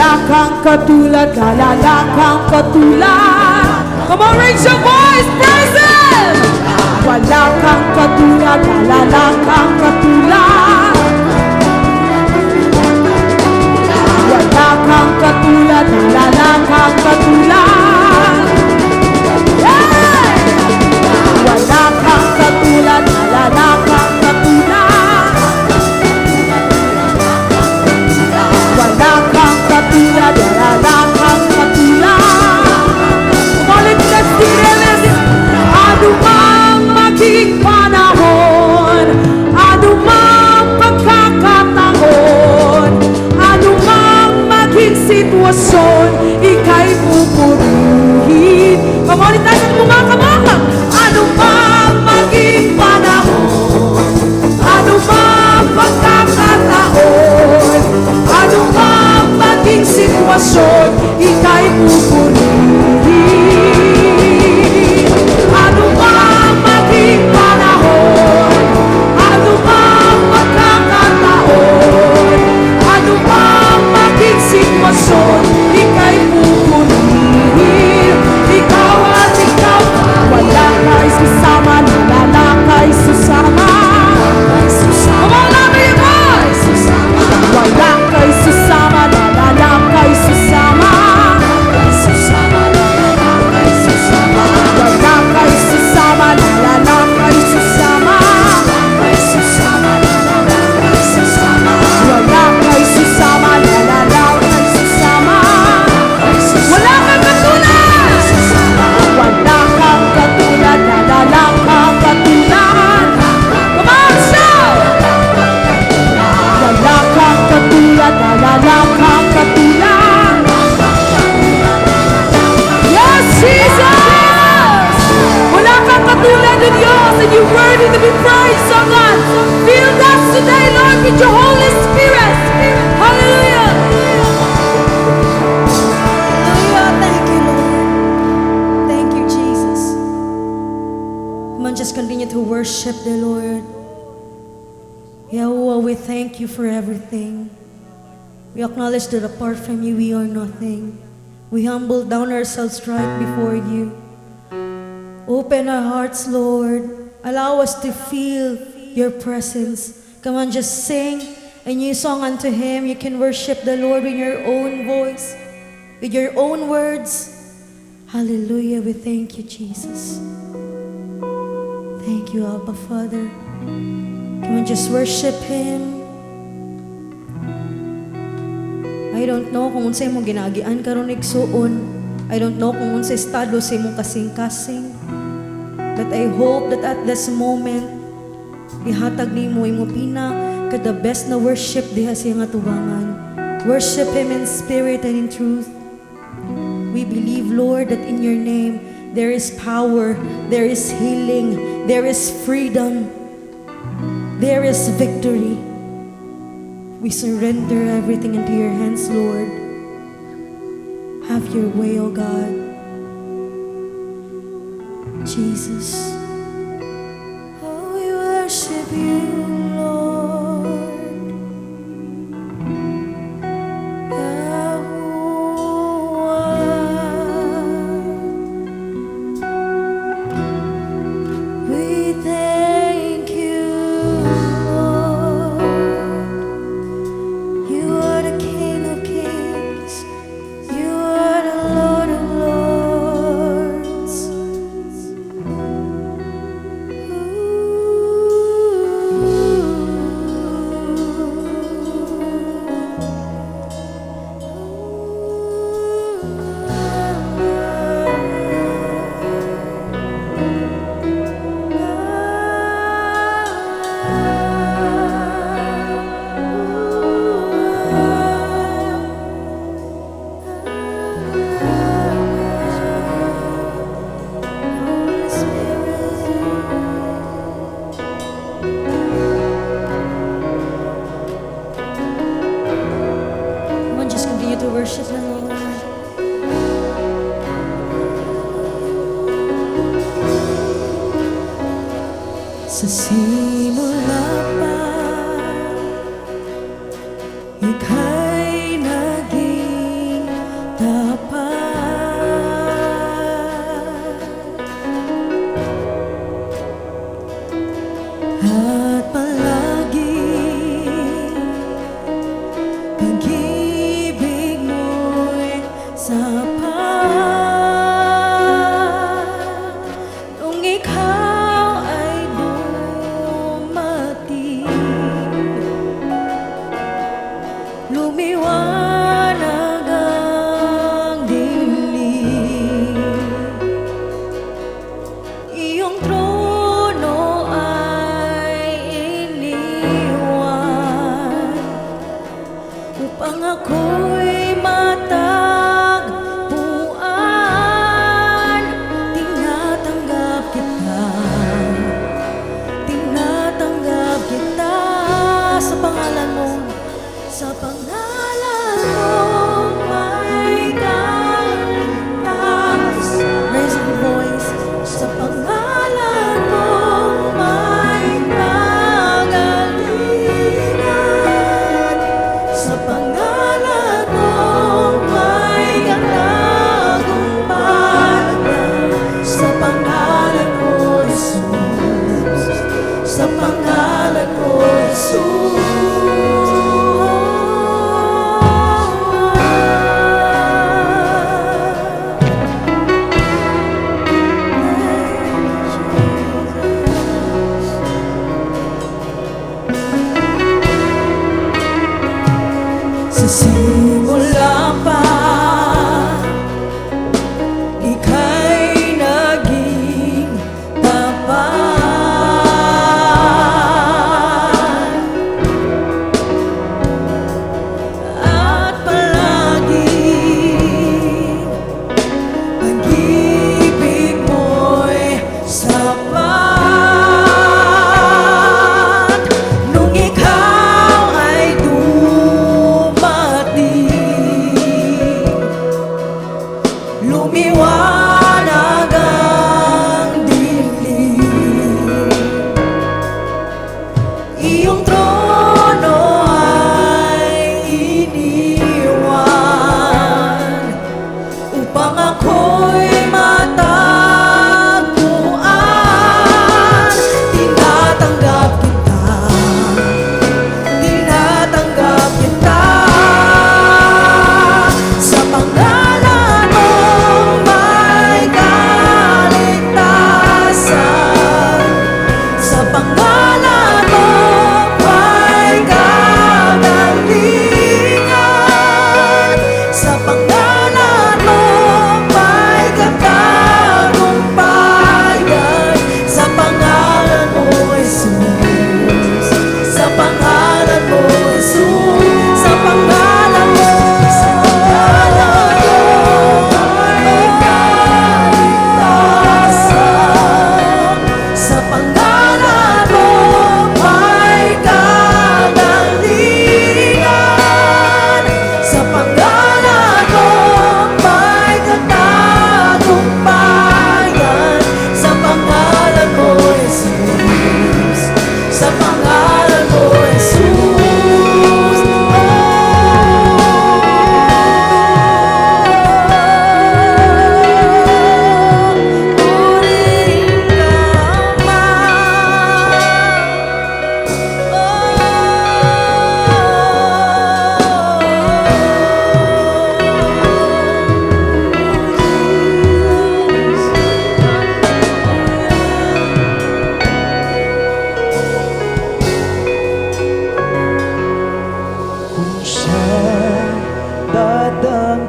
Wala kang katulad, wala kang katulad. Come on, raise your voice, praise Him! Wala kang katulad, wala kang katulad. Wala kang katulad, wala kang katulad. Yeah! Wala kang katulad, wala kang katulad. Wala kang katulad, wala kang katulad. Ulit na sireles, anumang maging panahon, anumang pagkakataon, anumang maging sitwasyon, ika'y pupurihin. Come on, itasin mo nga kamamang. Anumang maging panahon, anumang pagkakataon, anumang maging sitwasyon, ika'y pupurihin. Anumang maging panahon, anumang pagkakataon, anumang maging sitwasyon, ika'y pupurihin. Ikaw at ikaw, wala ka'y susama, wala ka'y susama. Come on, love your voice! Wala ka'y susama, wala ka'y susama. Wala ka'y susama, wala ka'y susama. Wala ka'y susama, wala ka'y susama. Wala kang katulad! Wala kang katulad, wala kang katulad. Come on, shout! Wala kang katulad, wala kang katulad. Yes, Jesus! Wala kang katulad ng Diyos, and you're worthy to be praised, oh God. Fill us today, Lord, with your Holy Spirit. Hallelujah! Hallelujah. Thank you, Lord. Thank you, Jesus. Come on, just continue to worship the Lord. Yahuwah, we thank you for everything. We acknowledge that apart from you, we are nothing. We humble down ourselves right before you. Open our hearts, Lord. Allow us to feel your presence. Come on, just sing a new song unto Him. You can worship the Lord in your own voice, with your own words. Hallelujah. We thank you, Jesus. Thank you, Abba Father. Come on, just worship Him. I don't know kung unsay mong ginaagian karon igsuon. I don't know kung unsay estado sa imong kasing-kasing. But I hope that at this moment, ihatag nimo imong pina kada best na worship diha sa iyang atubangan. Worship Him in spirit and in truth. We believe, Lord, that in your name there is power, there is healing, there is freedom, there is victory. We surrender everything into your hands, Lord. Have your way, O God. Jesus. Oh, we worship you, Lord. Yahuwah. We thank you, Lord. You are the King of Kings. You are the Lord of Lords. Come on, just continue to worship the Lord. Sa simula pa, ika'y naging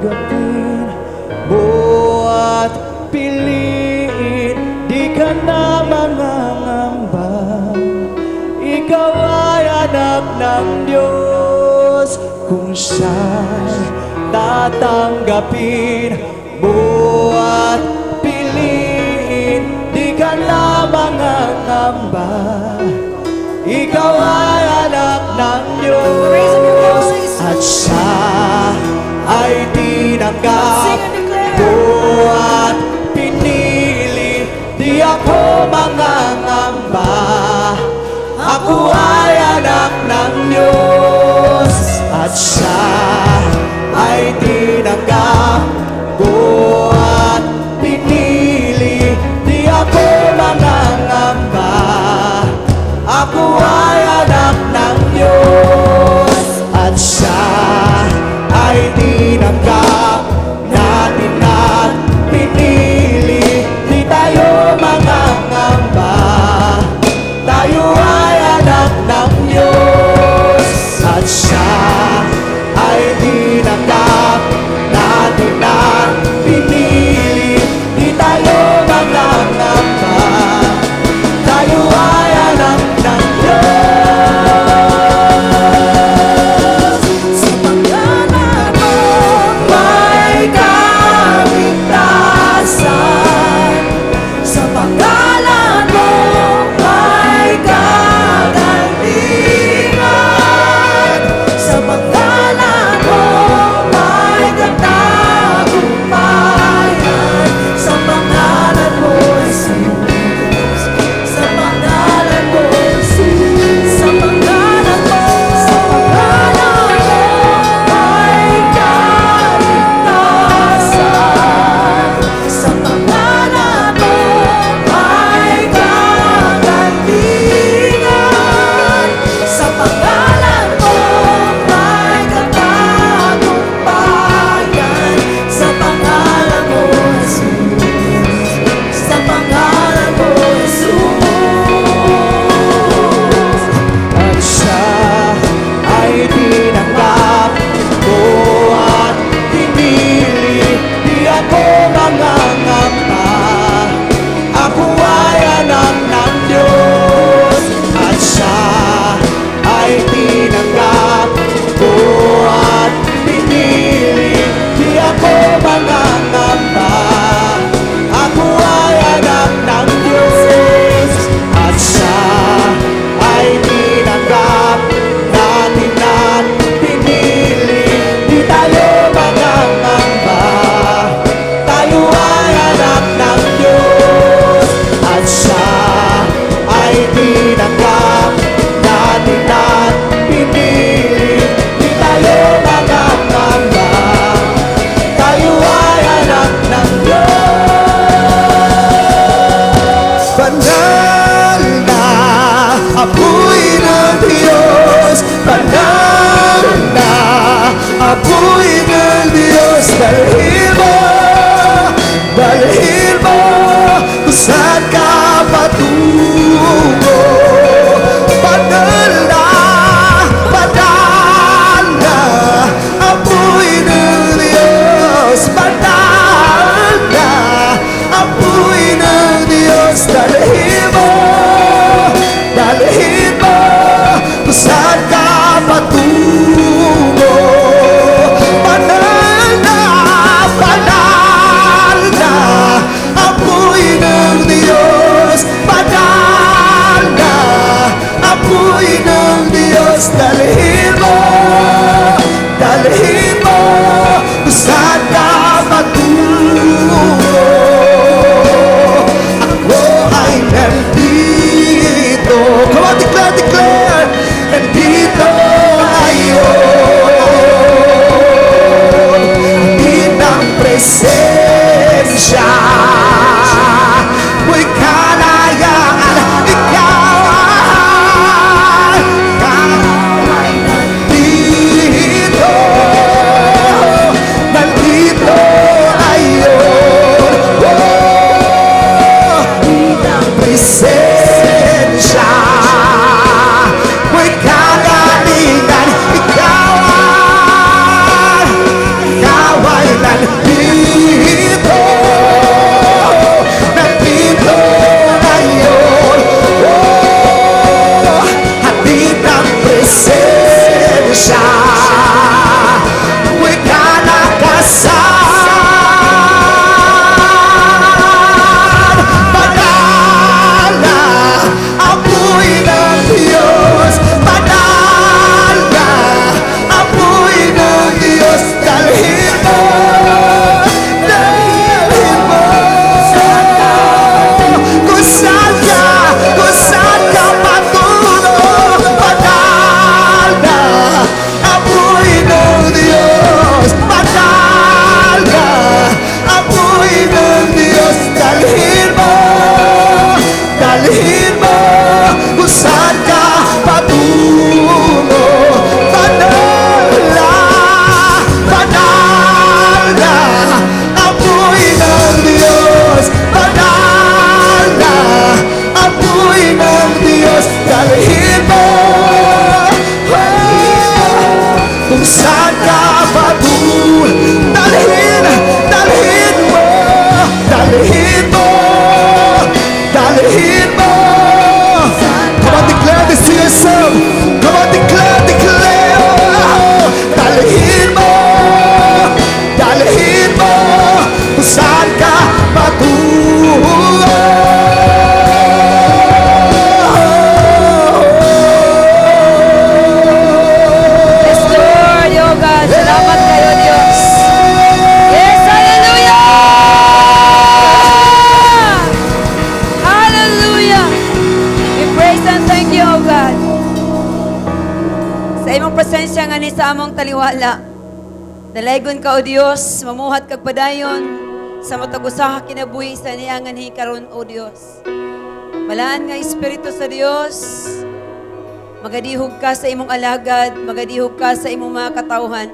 tanggapin mo at piliin, di ka na mangangamba. Ikaw ay anak ng Diyos, kung siya'y tatanggapin mo at piliin, di ka na mangangamba. Ikaw ay anak ng Diyos, at siya ay tinanggap mo at pinili, di ako mangangamba. Ako ay anak ng Diyos, at siya ay tinanggap ko at pinili, di ako mangangamba. Ako ay anak ng Diyos, at siya ay tinanggap natin at pinili, di tayo mangangamba. Tayo ay anak ng Diyos, at siya ay tinanggap natin at pinili, di tayo mangangamba. Tayo ay anak ng Diyos. Sa pagkanan mo, bahala. Dalaygon ka, O Dios, mamuhat kag padayon sa matag usa ka kinabuhi sa niangan hikaron, O Dios. Balaan nga Espiritu sa Dios, magadihog ka sa imong alagad, magadihog ka sa imong mga katawhan.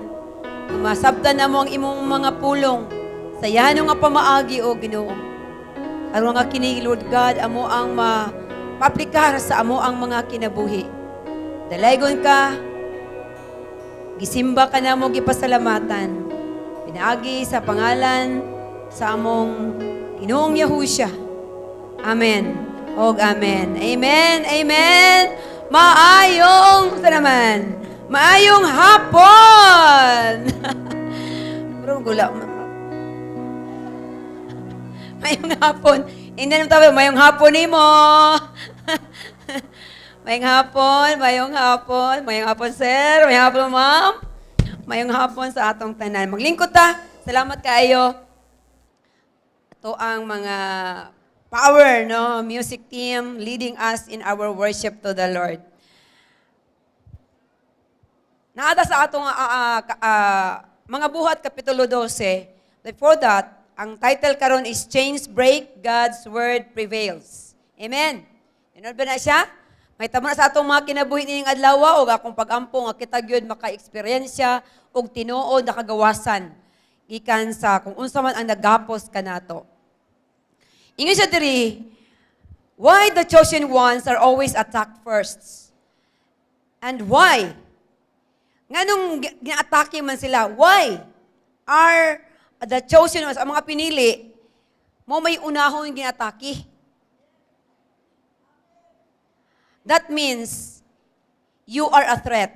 Masabtan na mo ang imong mga pulong, sa yano nga pamaagi, O Ginoo. Aron nga kini, Lord God, amo ang maaplikar sa amo ang mga kinabuhi. Dalaygon ka, gisimba ka na mo, gipasalamatan. Pinaagi sa pangalan sa among Ginoong Yahusha. Amen. Og amen. Amen. Amen. Maayong, sa naman, maayong hapon. Bro, gula. Mayong hapon. Hindi naman tayo, mayong hapon ni mo. Mayong hapon, mayong hapon, mayong hapon, sir, mayong hapon, ma'am. Mayong hapon sa atong tanan. Maglingkod ta. Salamat kayo. Ito ang mga power, no? Music team leading us in our worship to the Lord. Naada sa atong mga buhat, Kapitulo 12. Before that, ang title karon is Chains Break, God's Word Prevails. Amen. Tinod ba na siya? May tamo na sa atong mga kinabuhi nining adlaw o akong pag-ampong nga kita gyud maka-eksperyensya og tinuod na kagawasan gikan sa kung unsa man ang nagapos kanato. Ingon siya diri, why the chosen ones are always attacked first? And why? Nganong gina-atake man sila? Why are the chosen ones, ang mga pinili, mo may unahon yung ginatake? That means, you are a threat.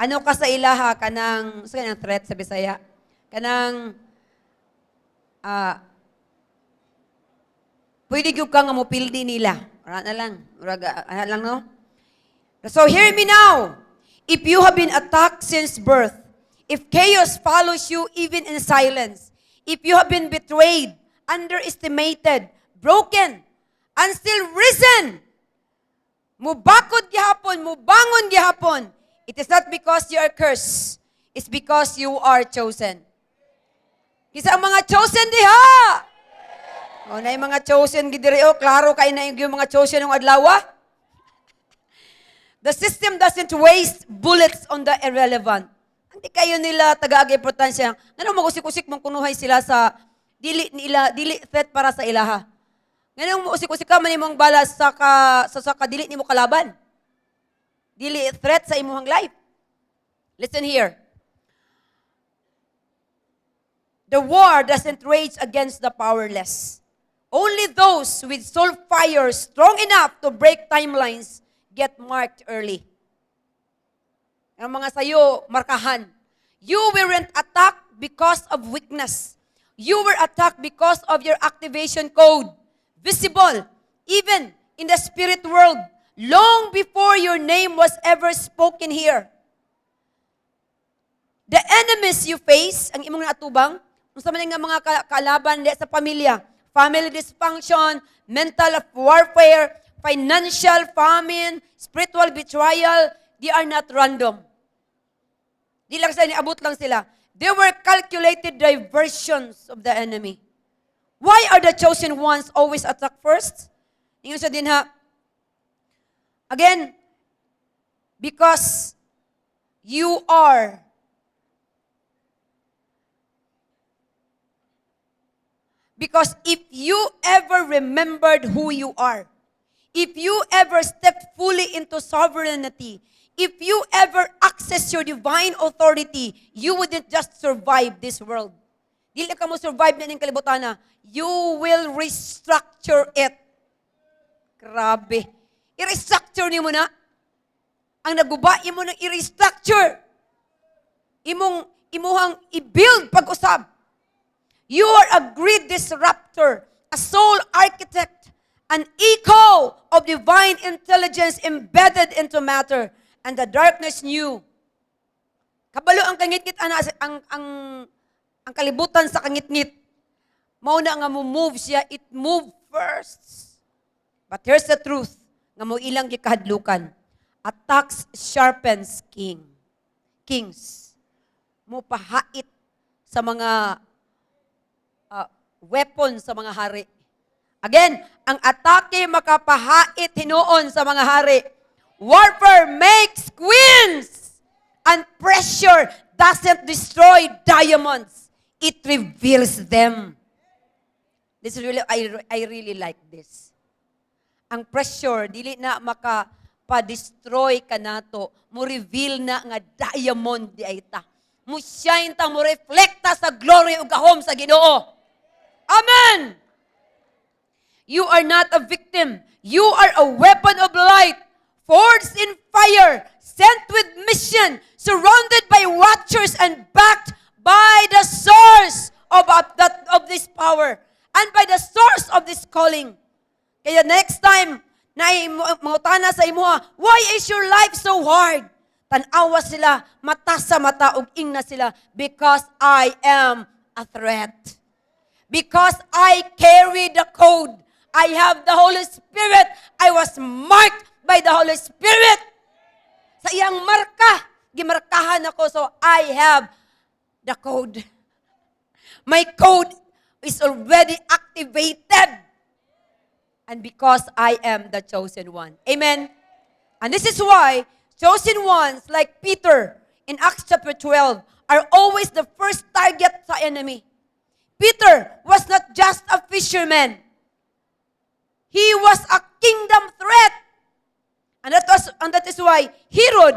Ano ka sa ilaha? Kanang, sa kanang threat sa Bisaya? Kanang, pwede yung ka nga mupildi nila. Wala na lang. Wala lang, no? So, hear me now. If you have been attacked since birth, if chaos follows you even in silence, if you have been betrayed, underestimated, broken, and still risen, mubakod gihapon, mubangon gihapon, it is not because you are cursed, it's because you are chosen. Kisa ang mga chosen diha. O na yung mga chosen gidiri, o klaro kayo na yung mga chosen ng adlaw. The system doesn't waste bullets on the irrelevant. Hindi kayo nila taga-agi importansya. Ngano mag-usik-usik mong kunuhay sila sa dili threat para sa ilaha. Ngano usik-usik ka man imong balas sa dili nimo kalaban. Dili threat sa imong life. Listen here. The war doesn't rage against the powerless. Only those with soul fire strong enough to break timelines get marked early. Ang mga sayo, markahan. You weren't attacked because of weakness. You were attacked because of your activation code. Visible, even in the spirit world, long before your name was ever spoken here. The enemies you face, ang imong naatubang, unsa man nga mga kaalaban sa pamilya, family dysfunction, mental warfare, financial famine, spiritual betrayal, they are not random. Di lang sila, niabot lang sila. They were calculated diversions of the enemy. Why are the chosen ones always attacked first? Ingon sa din ha. Again, because you are because if you ever remembered who you are, if you ever stepped fully into sovereignty, if you ever access your divine authority, you wouldn't just survive this world. Dili ka mo survive na ng kalibutan na. You will restructure it. Grabe. I-restructure niyo mo na. Ang naguba, imo nang i-restructure. Imuhang i-build pag-usab. You are a great disruptor, a soul architect, an echo of divine intelligence embedded into matter, and the darkness knew. Kabalo ang kangit-ngit, ang kalibutan sa kangit-ngit. Mauna nga move siya, it moved first. But here's the truth, nga mo ilang gikahadlukan. Attacks sharpens kings. Mupahait sa mga weapon sa mga hari. Again, ang atake makapahait hinuon sa mga hari. Warfare makes queens, and pressure doesn't destroy diamonds. It reveals them. This is really, I really like this. Ang pressure, dili na makapadestroy ka nato. Mo reveal na nga diamond di ay ta. Mo shine ta, mo reflecta sa glory ug gahom sa Ginoo. Amen! You are not a victim. You are a weapon of light, forged in fire, sent with mission, surrounded by watchers and backed by the source of this power and by the source of this calling. Kaya next time, na mangutana sa imuha, why is your life so hard? Tanawa sila, mata sa mata, ug ingna sila, because I am a threat. Because I carry the code. I have the Holy Spirit. I was marked by the Holy Spirit. Sa iyang marka, gimarkahan ako, so I have the code. My code is already activated. And because I am the chosen one. Amen? And this is why chosen ones like Peter in Acts chapter 12 are always the first target sa enemy. Peter was not just a fisherman. He was a kingdom threat. And that is why Herod,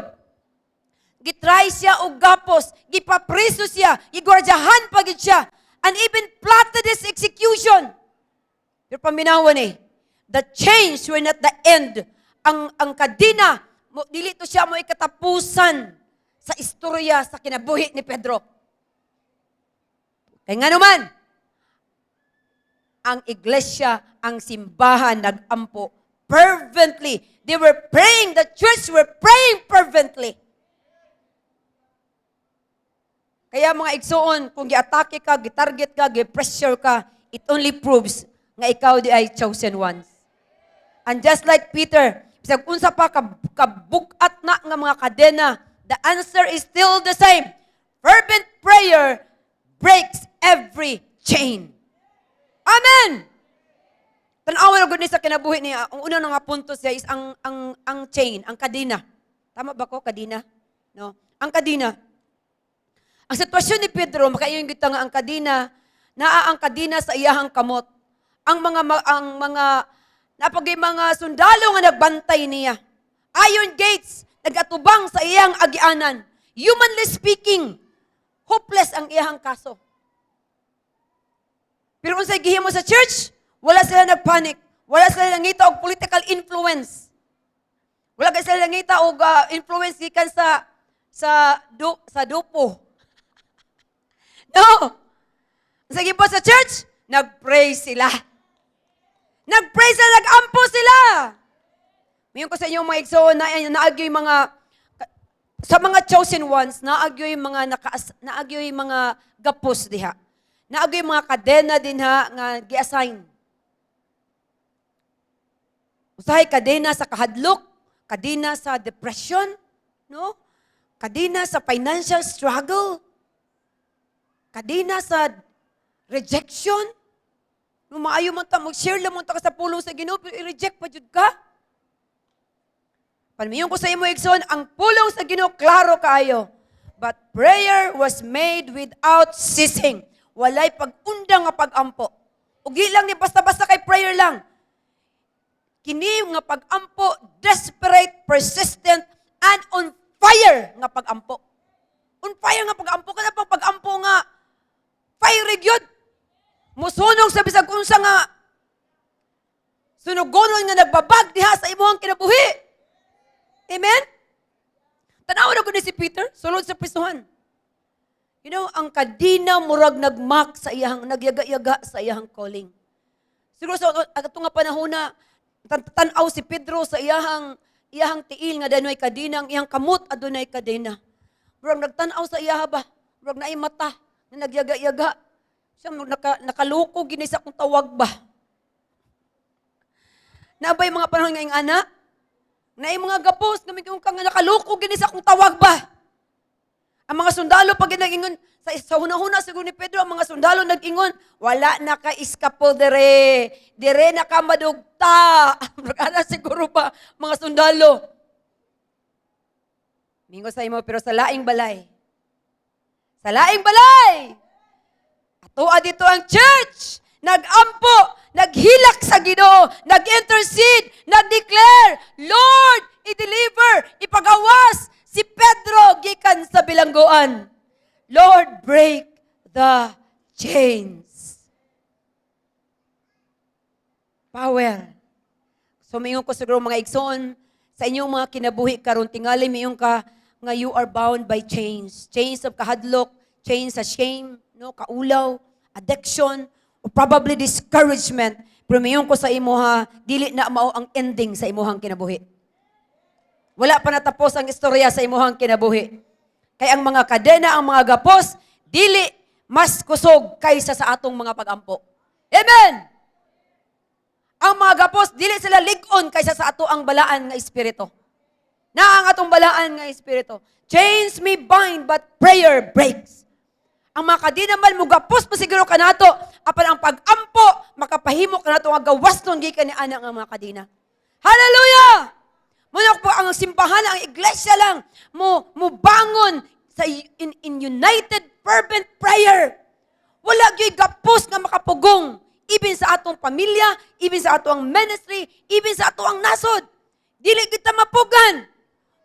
gitry siya og gapos, gipapriso siya, gigwardyahan pagid siya, and even plotted his execution. Pero paminawan the chains were not the end. Ang kadina, dili to siya mo ikatapusan sa istorya sa kinabuhi ni Pedro. Kaya nga naman, ang iglesia, ang simbahan, nag-ampo fervently. They were praying, the church were praying fervently. Kaya mga igsoon, kung gi-atake ka, gi-target ka, gi-pressure ka, it only proves nga ikaw di ay chosen ones. And just like Peter, bisag unsa pa kabukat na nga mga kadena, the answer is still the same. Fervent prayer breaks every chain. Amen! Tanawa na gud ni sa kinabuhi niya. Ang una nga punto siya is ang chain, ang kadina. Tama ba ko, kadina? No? Ang kadina. Ang sitwasyon ni Pedro, makaiyong kita nga ang kadina, naa ang kadina sa iyahang kamot. Ang mga napagay mga sundalo nga nagbantay niya. Iron gates, nagatubang sa iyang agianan. Humanly speaking, hopeless ang iyahang kaso. Pero kung sa gihimo sa church, wala sila nagpanic. Wala sila nangita og political influence. Wala kay sila nangita og influence gikan sa dupo. No. Sa gibo sa church, nagpray sila. Nagpray sila, nagampo sila. Mayon ko sa inyong mga igsoon na naagyo yung mga sa mga chosen ones, naagyo yung mga gapos diha. Naagay mga kadena din ha, nga gi-assign. Usahay kadena sa kahadlok, kadena sa depression, no? Kadena sa financial struggle, kadena sa rejection. No, maayo man ta, mag-share lang mo ta ka sa pulong sa Ginoo, pero i-reject pa jud ka. Panmiyon ko sa imo, Igsoon, ang pulong sa Ginoo, klaro kaayo. But prayer was made without ceasing. Walay pag-undang nga pag-ampo. Ugi lang ni basta-basta kay prayer lang. Kini nga pag-ampo, desperate, persistent, and on fire nga pag-ampo. On fire nga pag-ampo. Kada pang pag-ampo nga, fire gyud. Musunog sa bisag unsa nga sunugonon nga nagbabag diha sa imuhang kinabuhi. Amen? Tanaw na ko ni si Peter, sulod sa prisuhan. You know, ang kadina murag nagmak sa iyang, nagyaga-yaga sa iyang calling. Siguro sa ato nga panahon na, tanaw si Pedro sa iyang tiil nga danoy kadina, ang iyang kamot adunay kadina. Murag nagtanaw sa iyaha ba? Murag naay mata, na nagyaga-yaga. Siya nakaluko, gini sa akong tawag ba? Naabay mga panahon nga yung anak, Na mga gapos, kami kung kang nakaluko, gini sa akong tawag ba? Ang mga sundalo, pag nag-ingon, sa hunahuna siguro ni Pedro, ang mga sundalo nag-ingon, wala na ka iskapo dire. Dire na ka madugta. Ano siguro ba, mga sundalo? Mingo sa imo, pero sa laing balay. Sa laing balay! Atoa dito ang church. Nag-ampo, naghilak sa Ginoo, nag-intercede, nag-declare, Lord, i-deliver, ipagawas si Pedro gikan sa bilangguan. Lord, break the chains. Power. So mayroon ko siguro mga igsoon sa inyong mga kinabuhi karon tingali mayroon ka nga you are bound by chains. Chains of kahadlok, chains sa shame, no, kaulaw, addiction, o probably discouragement. Pero mayroon ko sa imo ha, dili na mao ang ending sa imuhang kinabuhi. Wala pa natapos ang istorya sa imuhang kinabuhi. Kaya ang mga kadena, ang mga gapos, dili mas kusog kaysa sa atong mga pagampo. Amen! Ang mga gapos, dili sila ligon kaysa sa ato ang balaan nga espiritu. Na ang atong balaan nga espiritu. Chains may bind, but prayer breaks. Ang mga kadina man, mugapos pa siguro ka nato, apan ang pag-ampo, makapahimo ka nato, nga gawas nun, gikan ni ana nga mga kadina. Hallelujah! Muna po ang simbahan, ang iglesia lang, mo bangon sa in united fervent prayer. Wala gyud gapos nga makapugong, even sa atong pamilya, even sa atong ministry, even sa atong nasod. Dili kita mapugan.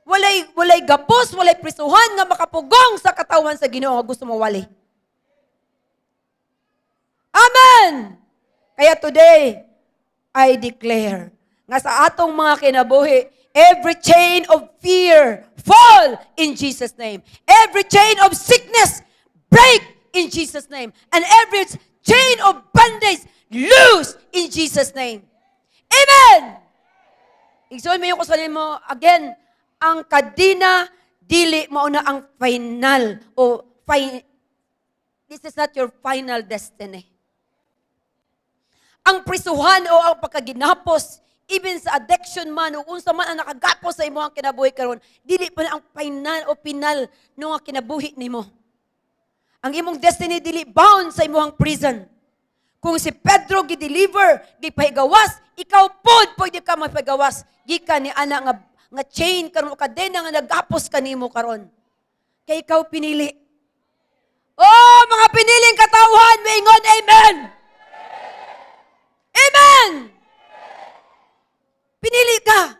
Walay gapos, walay prisuhan nga makapugong sa katawan sa Ginoo nga gusto mo wali. Amen! Kaya today, I declare nga sa atong mga kinabuhi, every chain of fear fall in Jesus' name. Every chain of sickness break in Jesus' name. And every chain of bondage loose in Jesus' name. Amen! Igsoon mo yung kusanin mo, again, ang kadina, dili mauna ang final o this is not your final destiny. Ang prisuhan o ang pagkaginapos, even sa addiction man o unsa man ang nakagapos sa imong kinabuhi karon, dili pa na ang final o pinal no nga kinabuhi nimo. Ang imong destiny dili bound sa imong prison. Kung si Pedro gi-deliver, gipahigawas, ikaw pod pwede ka mapahigawas gikan ni ana nga chain karon o kadena nga nagapos kanimo karon. Kay ikaw pinili. Oh, mga piniling katawhan, maingon amen. Amen! Pinili ka.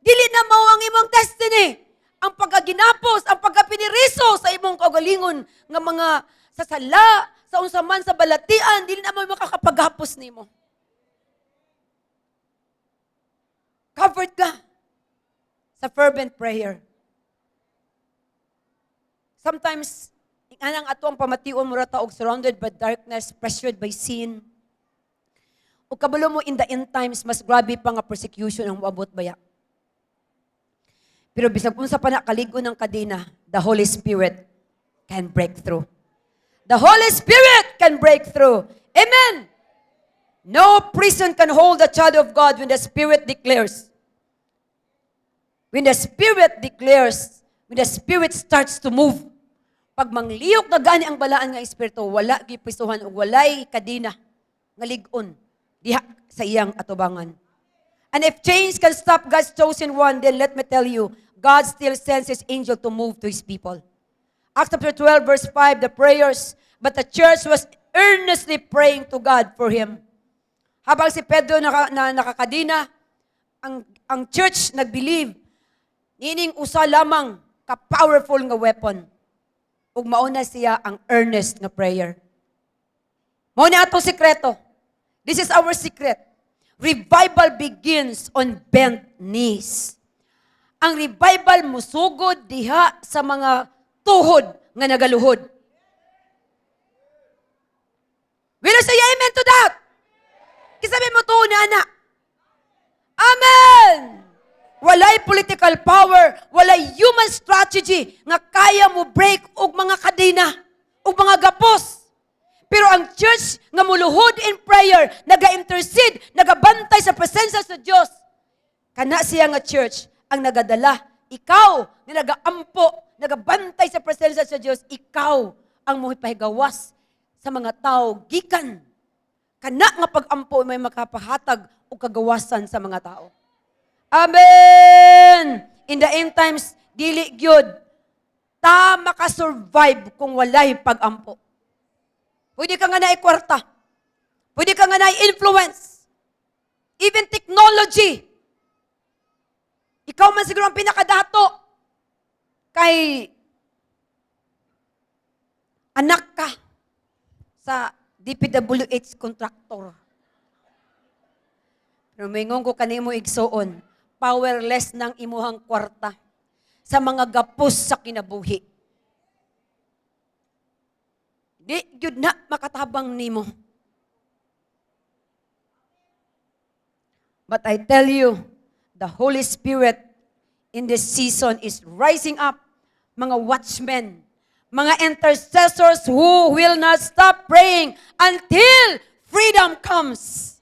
Dili na mao ang imong destiny. Ang pagkaginapos, ang pagkapiniriso sa imong kaugalingon nga mga sasala, sa unsa man sa balatian, dili na mo makakapaghapos nimo. Covered ka sa fervent prayer. Sometimes, anang ato ang pamation mo rata og surrounded by darkness, pressured by sin. O kabalo mo in the end times, mas grabe pa nga persecution ang moabot baya. Pero bisag unsa pa na kaligo ng kadena, the Holy Spirit can break through. The Holy Spirit can break through. Amen! No prison can hold the child of God when the Spirit declares. When the Spirit declares, when the Spirit starts to move, pag mangliyok na gani ang balaan nga espiritu, wala giprisuhan o walay kadena nga ligon diha sa iyang atubangan. And if chains can stop God's chosen one, then let me tell you, God still sends His angel to move to His people. Acts chapter 12, verse 5, the prayers, but the church was earnestly praying to God for him. Habang si Pedro nakakadina, ang church nag-believe, nining usa lamang ka-powerful nga weapon. Ug mauna siya ang earnest nga prayer. Mao ni atong sikreto. This is our secret. Revival begins on bent knees. Ang revival musugod diha sa mga tuhod nga nagaluhod. Will you say amen to that? Kisabi mo to na anak. Amen! Walay political power, walay human strategy nga kaya mo break og mga kadena, og mga gapos. Pero ang church nga muluhod in prayer, naga-intercede, nagabantay sa presensya sa Diyos, Kana siya nga church ang nagadala. Ikaw nga nagaampo, nagabantay sa presensya sa Dios, ikaw ang mohipahigawas sa mga tao gikan. Kana nga pag-ampo may makapahatag o kagawasan sa mga tao. Amen! In the end times, dili gyud ta makasurvive kung walay pag-ampo. Pwede ka nga na ikwarta. Pwede ka nga na influence. Even technology. Ikaw man siguro ang pinakadato. Kay anak ka sa DPWH contractor. Pero mingon ko kanimo igsuon, powerless ng imuhang kwarta sa mga gapos sa kinabuhi. Di gyud na makatabang nimo. But I tell you, the Holy Spirit in this season is rising up, mga watchmen, mga intercessors who will not stop praying until freedom comes.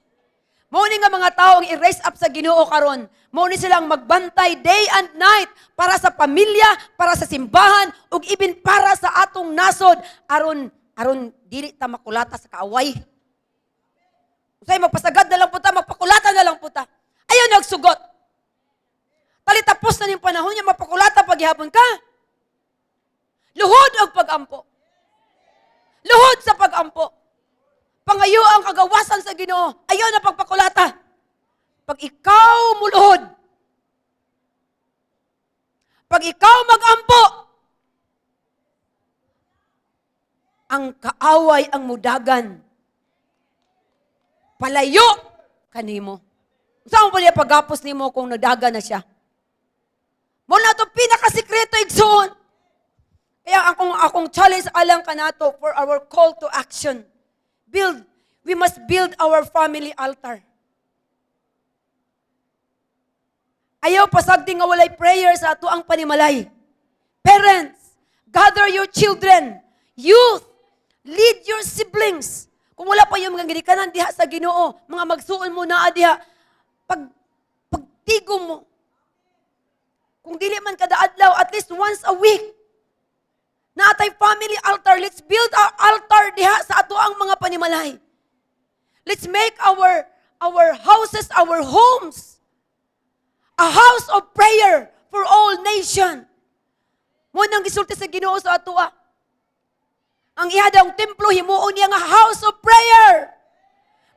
Mao ni nga mga tao ang i-raise up sa Ginoo karon. Mao ni silang magbantay day and night para sa pamilya, para sa simbahan, ug even para sa atong nasod aron dili ta makulata sa kaaway. Usay magpasagad na lang puta, magpakulata na lang puta. Ayaw nagsugot. Talitapos na ning panahon niya, mapakulata paghihapon ka. Luhod og pag-ampo. Luhod sa pag-ampo. Pangayo ang kagawasan sa Ginoo. Ayaw na pagpakulata. Pag ikaw muluhod, pag ikaw mag-ampo, ang kaaway ang mudagan. Palayo kanimo. Saan mo niya pagapos nimo kung nadaga na siya? Mula ito pinakasikreto igsoon. Kaya akong challenge alang kanato for our call to action. We must build our family altar. Ayaw pasagdi nga walay prayer sa ato ang panimalay. Parents, gather your children. Youth, lead your siblings. Kung wala pa yung mga ginikanan diha sa Ginoo, mga magsuon mo na diha, pagtigo mo. Kung dili man kada adlaw, at least once a week. Na atay family altar, let's build our altar diha sa ato ang mga panimalay. Let's make our houses, our homes, a house of prayer for all nation. Mo nang gisulti sa Ginoo sa ato. Ang ihadang templo himuon niya nga house of prayer.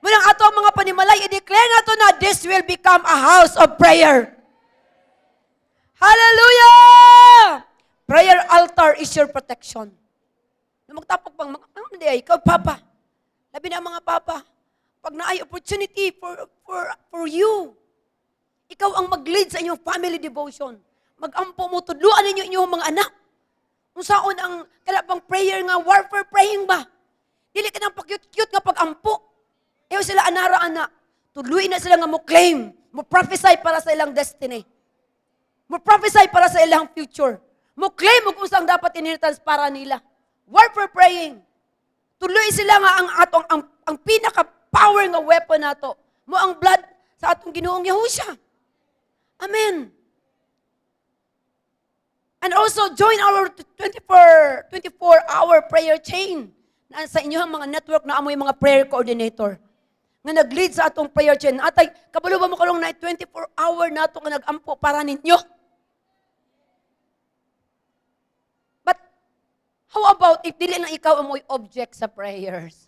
Munang ato ang mga panimalay, i-declare nato na this will become a house of prayer. Hallelujah! Prayer altar is your protection. Na magtapok pang mga, ikaw papa. Labi na mga papa. Pag naay opportunity for you, ikaw ang mag-lead sa inyong family devotion. Mag-ampo mo, tudluan ninyo inyong mga anak. Kung saan ang kalabang prayer nga, warfare praying ba? Dili ka nang pakyut-kyut nga pag-ampo. Ewa sila anara-ana. Tudluin na sila nga mo claim, mo prophesy para sa ilang destiny. Mo prophesy para sa ilang future. Mo claim mo kung saan dapat inheritance para nila. Warfare praying. Tuloy sila nga ang pinaka-power nga weapon nato. Mo ang blood sa atong Ginoong Yahusha. Amen. And also, join our 24-hour prayer chain. Na sa inyong mga network na amoy mga prayer coordinator. Nga nag-lead sa atong prayer chain. Atay, kabalo ba mo karong na 24-hour na ito nga nag-ampo para ninyo? But, how about if dili na ikaw amoy object sa prayers?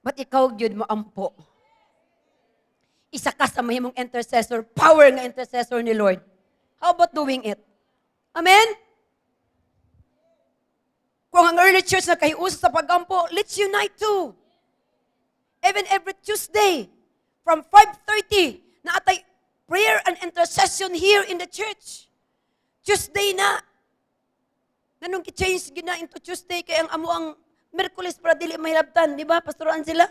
But ikaw gyud mo ampo. Isa ka sa mahimong intercessor, power nga intercessor ni Lord. How about doing it? Amen? Kung ang early church na kahiuso sa pag-ampo, let's unite too. Even every Tuesday, from 5:30, na atay prayer and intercession here in the church. Tuesday na. Nanong ki-change gina into Tuesday, kaya ang amo ang Merkulis para dili mahilabtan, di ba? Pastoran sila.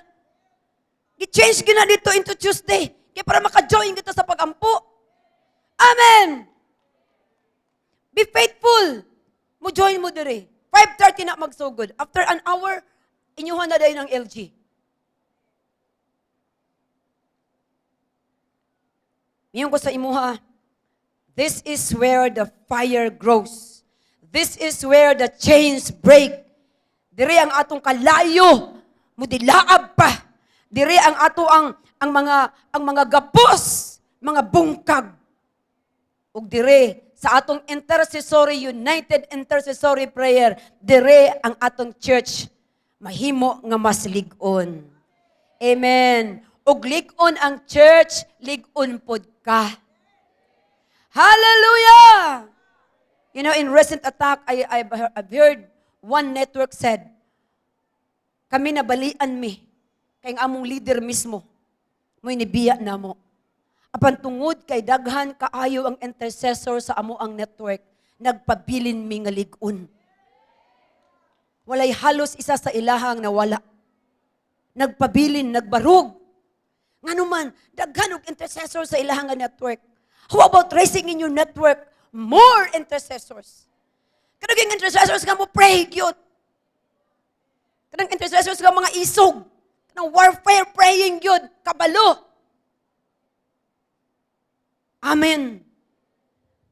Gi-change gina dito into Tuesday, kaya para maka-join kita sa pag-ampo. Amen! Be faithful. Mo join mo dire. 5:30 na magsugod. After an hour, inyuhan na dayon ng LG. Miyon ko sa imuha, this is where the fire grows. This is where the chains break. Diri ang atong kalayo, mudilaab pa. Diri ang ato ang mga gapos, mga bungkag. Ug dire sa atong united intercessory prayer, dire ang atong church mahimo nga mas lig-on. Amen. Ug lig-on ang church, lig-on pod ka. Hallelujah! You know, in recent attack, I've heard one network said, kami nabalian mi, kay ang among leader mismo, mo'y nibiya na mo. Apan tungod kay daghan kaayo ang intercessor sa amo ang network, nagpabilin mi nga lig-on. Walay halos isa sa ilahang nawala. Nagpabilin, nagbarug. Nganuman, daghan og intercessor sa ilahang nga network. How about raising in your network more intercessors? Kanang intercessors nga mo pray gyud. Kanang intercessors nga mga isog. Kanang warfare praying gyud, kabalo. Amen.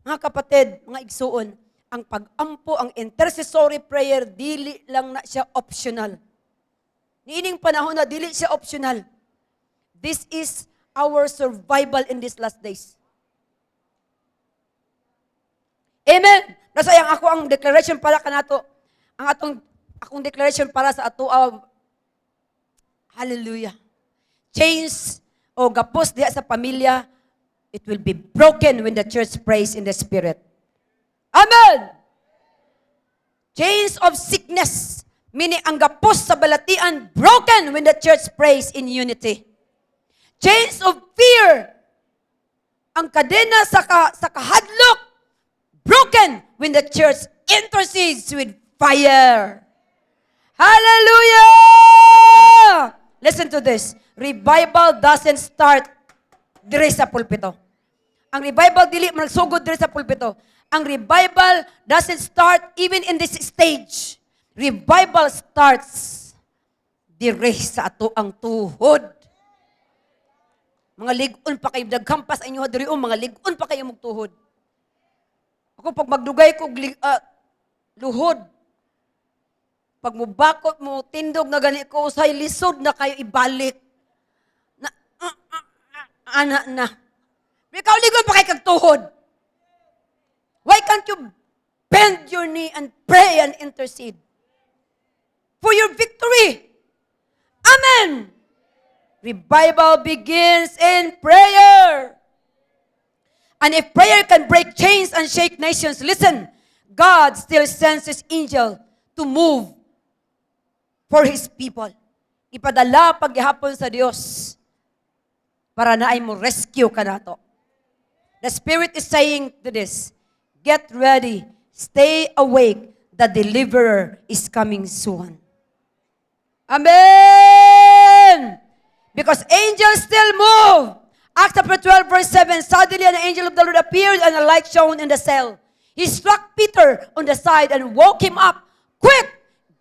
Mga kapatid, mga igsuon, ang pag-ampo, ang intercessory prayer, dili lang na siya optional. Niining panahon na dili siya optional. This is our survival in these last days. Amen. Nasayang ako ang declaration para kanato. Akong declaration para sa ato. Hallelujah. Chains o gapos diha sa pamilya, it will be broken when the church prays in the Spirit. Amen! Chains of sickness, meaning ang gapos sa balatian, broken when the church prays in unity. Chains of fear, ang kadena sa kahadlok, broken when the church intercedes with fire. Hallelujah! Listen to this. Revival doesn't start dire sa pulpito. Ang revival dili magsugod dire sa pulpito. Ang revival doesn't start even in this stage. Revival starts dire sa ato ang tuhod. Mga lig-on pa kayo, daghampas inyo diri mga lig-on pa kayo magtuhod. Ako pag magdugay ko luhod. Pag mubakot mo tindog na gani ko usay lisod na kayo ibalik. Anak na. Ikaw ligon pa kay kagtuhod. Why can't you bend your knee and pray and intercede for your victory? Amen. Revival begins in prayer. And if prayer can break chains and shake nations, listen, God still sends His angel to move for His people. Ipadala paghihapon sa Dios para na ay mo rescue ka nato. The Spirit is saying to this, get ready, stay awake, the deliverer is coming soon. Amen! Because angels still move. Acts chapter 12 verse 7, suddenly an angel of the Lord appeared and a light shone in the cell. He struck Peter on the side and woke him up. Quick,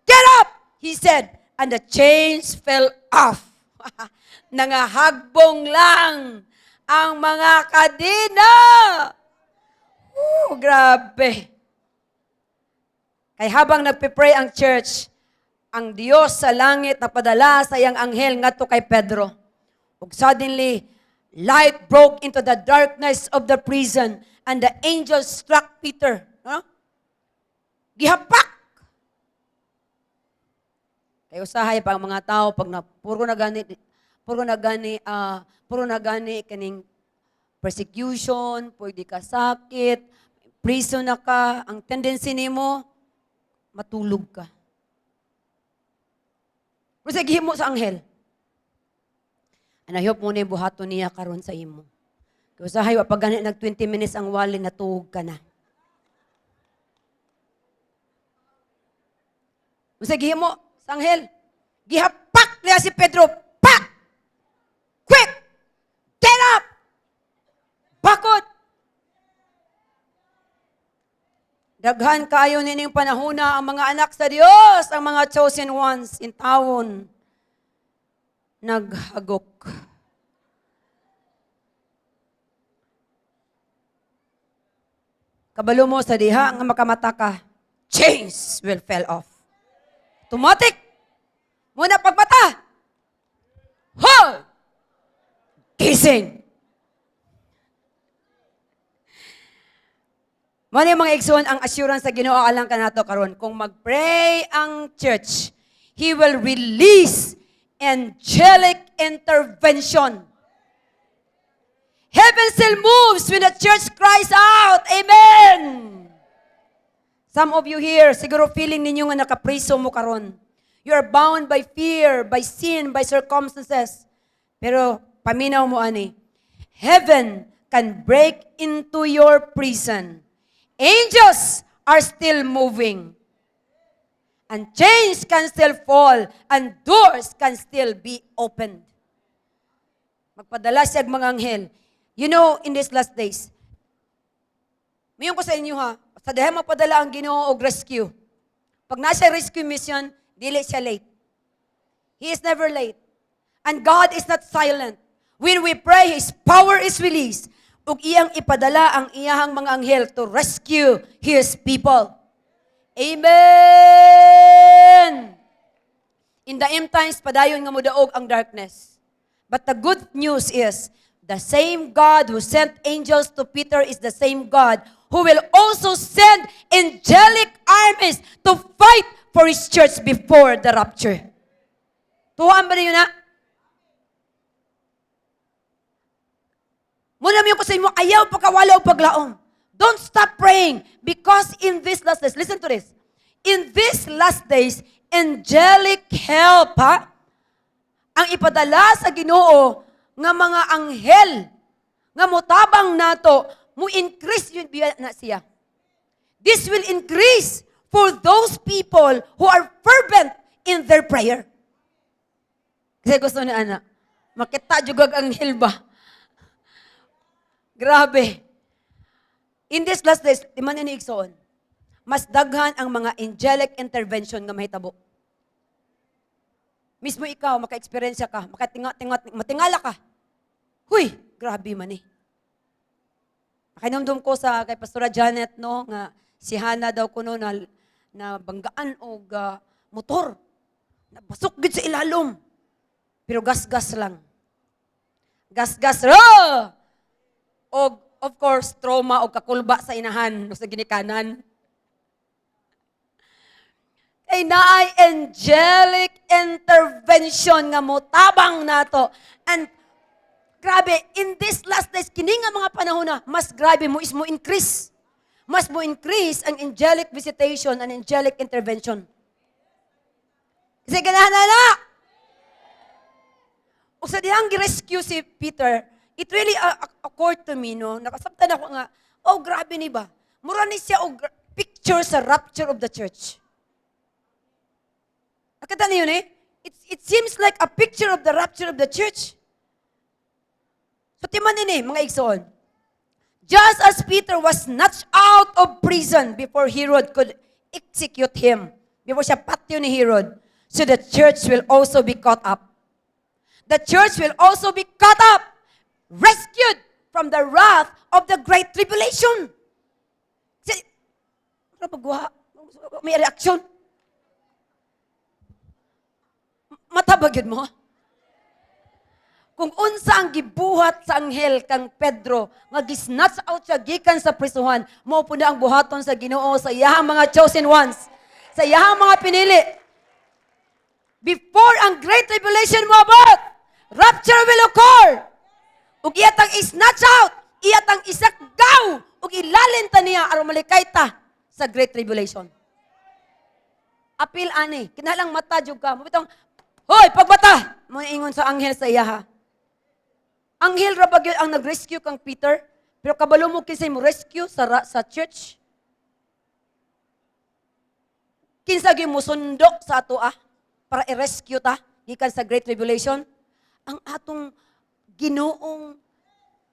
get up, he said, and the chains fell off. Nangahagbong lang ang mga kadena. Grabe. Kaya habang nagpipray ang church, ang Diyos sa langit napadala sa iyang anghel ngadto kay Pedro. Ug suddenly, light broke into the darkness of the prison and the angel struck Peter. Gihapak. Kaya usahay pa ang mga tao pag puro na gani kaning persecution, pwede ka sakit, prison na ka, ang tendency nimo matulog ka. Pero sa gihimo sa anghel, and I hope mo na buhaton niya karon sa imo. Kaya usahay wa pag nag 20 minutes ang wali, natuog ka na. Sa gihimo sa anghel, gihapak niya si Pedro. Pak! Quick! Get up! Bakot! Daghan kayo nining panahona ang mga anak sa Dios, ang mga chosen ones in tawon. Naghagok. Kabalo mo sa diha nga makamata ka, chains will fell off. Automatic. Muna pagmata. Ho! Gising. Mano yung mga igsoon ang assurance sa Ginoo alang kanato karon. Kung mag-pray ang church, He will release angelic intervention. Heaven still moves when the church cries out, Amen! Some of you here, siguro feeling ninyo nga nakapriso mo karon. You are bound by fear, by sin, by circumstances. Pero paminaw mo ani, heaven can break into your prison. Angels are still moving. And chains can still fall. And doors can still be opened. Magpadala siya mga anghel. You know, in these last days, mayon ko sa inyo ha, sa dahil mapadala ang Ginoo og rescue. Pag nasa rescue mission, dili siya late. He is never late. And God is not silent. When we pray, His power is released. Ug iyang ipadala ang iyahang mga anghel to rescue His people. Amen! In the end times, padayon nga mudaog ang darkness. But the good news is, the same God who sent angels to Peter is the same God who will also send angelic armies to fight for His church before the rapture. Tuhaan ba niyo na? Muna mo ko sa inyo, ayaw pagkawala o paglaom. Don't stop praying because in this last days, listen to this. In this last days, angelic help, ang ipadala sa Ginoo nga mga anghel nga motabang nato, mo increase yun biya na siya. This will increase for those people who are fervent in their prayer. Kasi gusto na ana, makita jugag anghel ba? Grabe. In this last days, di man ini igsoon, mas daghan ang mga angelic intervention nga mahitabo. Mismo ikaw, maka-experience ka, matingala ka. Huy, grabe man eh. Nakinamdum ko sa kay Pastora Janet, no, nga si Hana daw kuno na banggaan og motor. Nabasok gid sa ilalom. Pero gas-gas lang. Gas-gas. Og of course, trauma o kakulba sa inahan o sa ginikanan. Ay naay angelic intervention nga motabang nato. And grabe, in this last days, kini nga mga panahon na, mas grabe mo is mo increase. Mas mo increase ang angelic visitation and angelic intervention. Kasi ganahan na! O sa dihang gi-rescue si Peter, it really occurred to me, no? Nakasabtan ako nga, oh, grabe ni ba? Mura ni siya og picture sa rapture of the church. Nakita niyo eh? It seems like a picture of the rapture of the church. So, timan din mga igsoon. Just as Peter was snatched out of prison before Herod could execute him, before siya patyo ni Herod, so the church will also be caught up. The church will also be caught up, rescued from the wrath of the great tribulation. May reaksyon. Matabagid mo. Kung unsa ang gibuhat sa anghel kang Pedro, nga gisnatch out siya gikan sa prisuhan, mao pud ang buhaton sa Ginoo sa iyahang mga chosen ones, sa iyahang mga pinili. Before ang great tribulation mo about, rapture will occur. Ug iyatang isnatch out, iyatang isakgaw, ug ilalin ta niya aron malikay ta sa great tribulation. Apil ani, kinalang mata jud ka. Mabitong, hoy, pagbata! Mo ingon sa anghel sa iyaha. Anghel ra ba gyud ang nag-rescue kang Peter? Pero kabalo mo kinsay mo rescue sa church? Kinsa gyud mo sundo sa ato para i-rescue ta gikan sa great tribulation? Ang atong Ginoong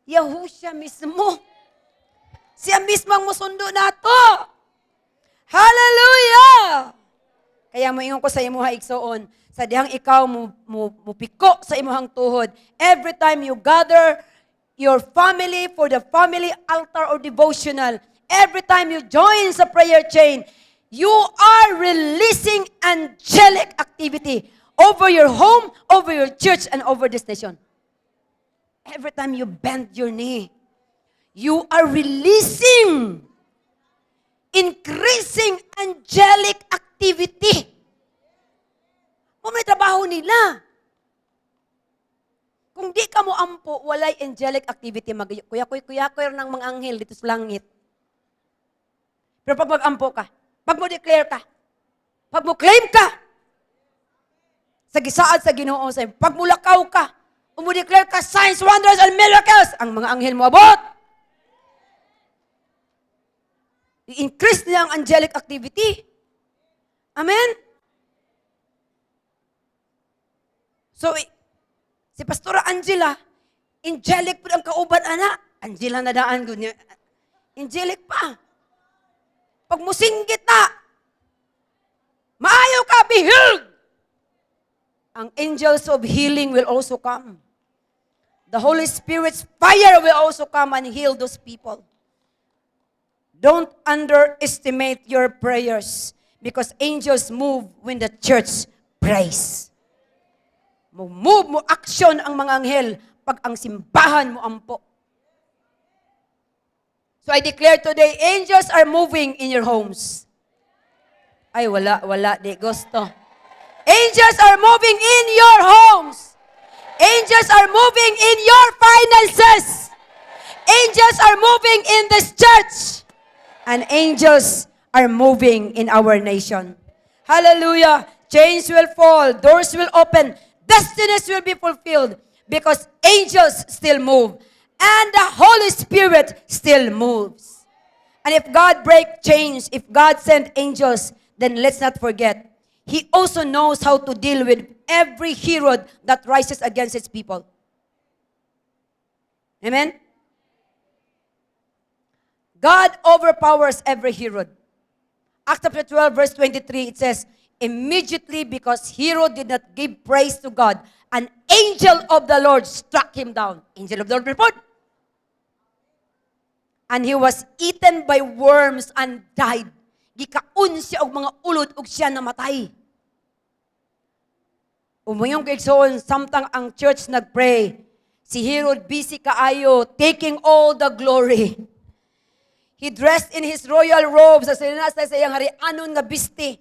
Yahushua mismo. Siya mismo ang musundo nato. Hallelujah! Kaya moingon ko sa imuha igsoon, sa dihang ikaw mupiko sa imuhang tuhod, every time you gather your family for the family altar or devotional, every time you join sa prayer chain, you are releasing angelic activity over your home, over your church, and over this nation. Every time you bend your knee, you are releasing, increasing angelic activity. Kung may trabaho nila. Kung di ka mo ampo, walay angelic activity. Kuya-kuya ng mga anghel dito sa langit. Pero pag mag-ampo ka, pag mo declare ka, pag mo claim ka, sa gisaad sa Ginoo sa pag mo lakaw ka, mo declare ka signs, wonders, and miracles, ang mga anghel mo abot. I-increase niya ang angelic activity. Amen? So, si Pastora Angela, angelic po ang kauban, anak. Angela na daan ko niya. Angelic pa. Pag musinggit na, maayaw ka, be healed. Ang angels of healing will also come. The Holy Spirit's fire will also come and heal those people. Don't underestimate your prayers because angels move when the church prays. Move mo action ang mga anghel pag ang simbahan mo ampo. So I declare today, angels are moving in your homes. Ay, wala, di gusto. Angels are moving in your homes. Angels are moving in your finances. Angels are moving in this church. And angels are moving in our nation. Hallelujah. Chains will fall. Doors will open. Destinies will be fulfilled because angels still move. And the Holy Spirit still moves. And if God break chains, if God sent angels, then let's not forget, He also knows how to deal with every Herod that rises against His people. Amen? God overpowers every Herod. Acts chapter 12, verse 23, it says, immediately because Herod did not give praise to God, an angel of the Lord struck him down. Angel of the Lord report. And he was eaten by worms and died. Gikaun siya og mga ulod ug siya namatay. Umuyong kaigsoon, samtang ang church nagpray, si Herod busy kaayo, taking all the glory. He dressed in his royal robes, sa sinasa sa iyang harianon nga bisti.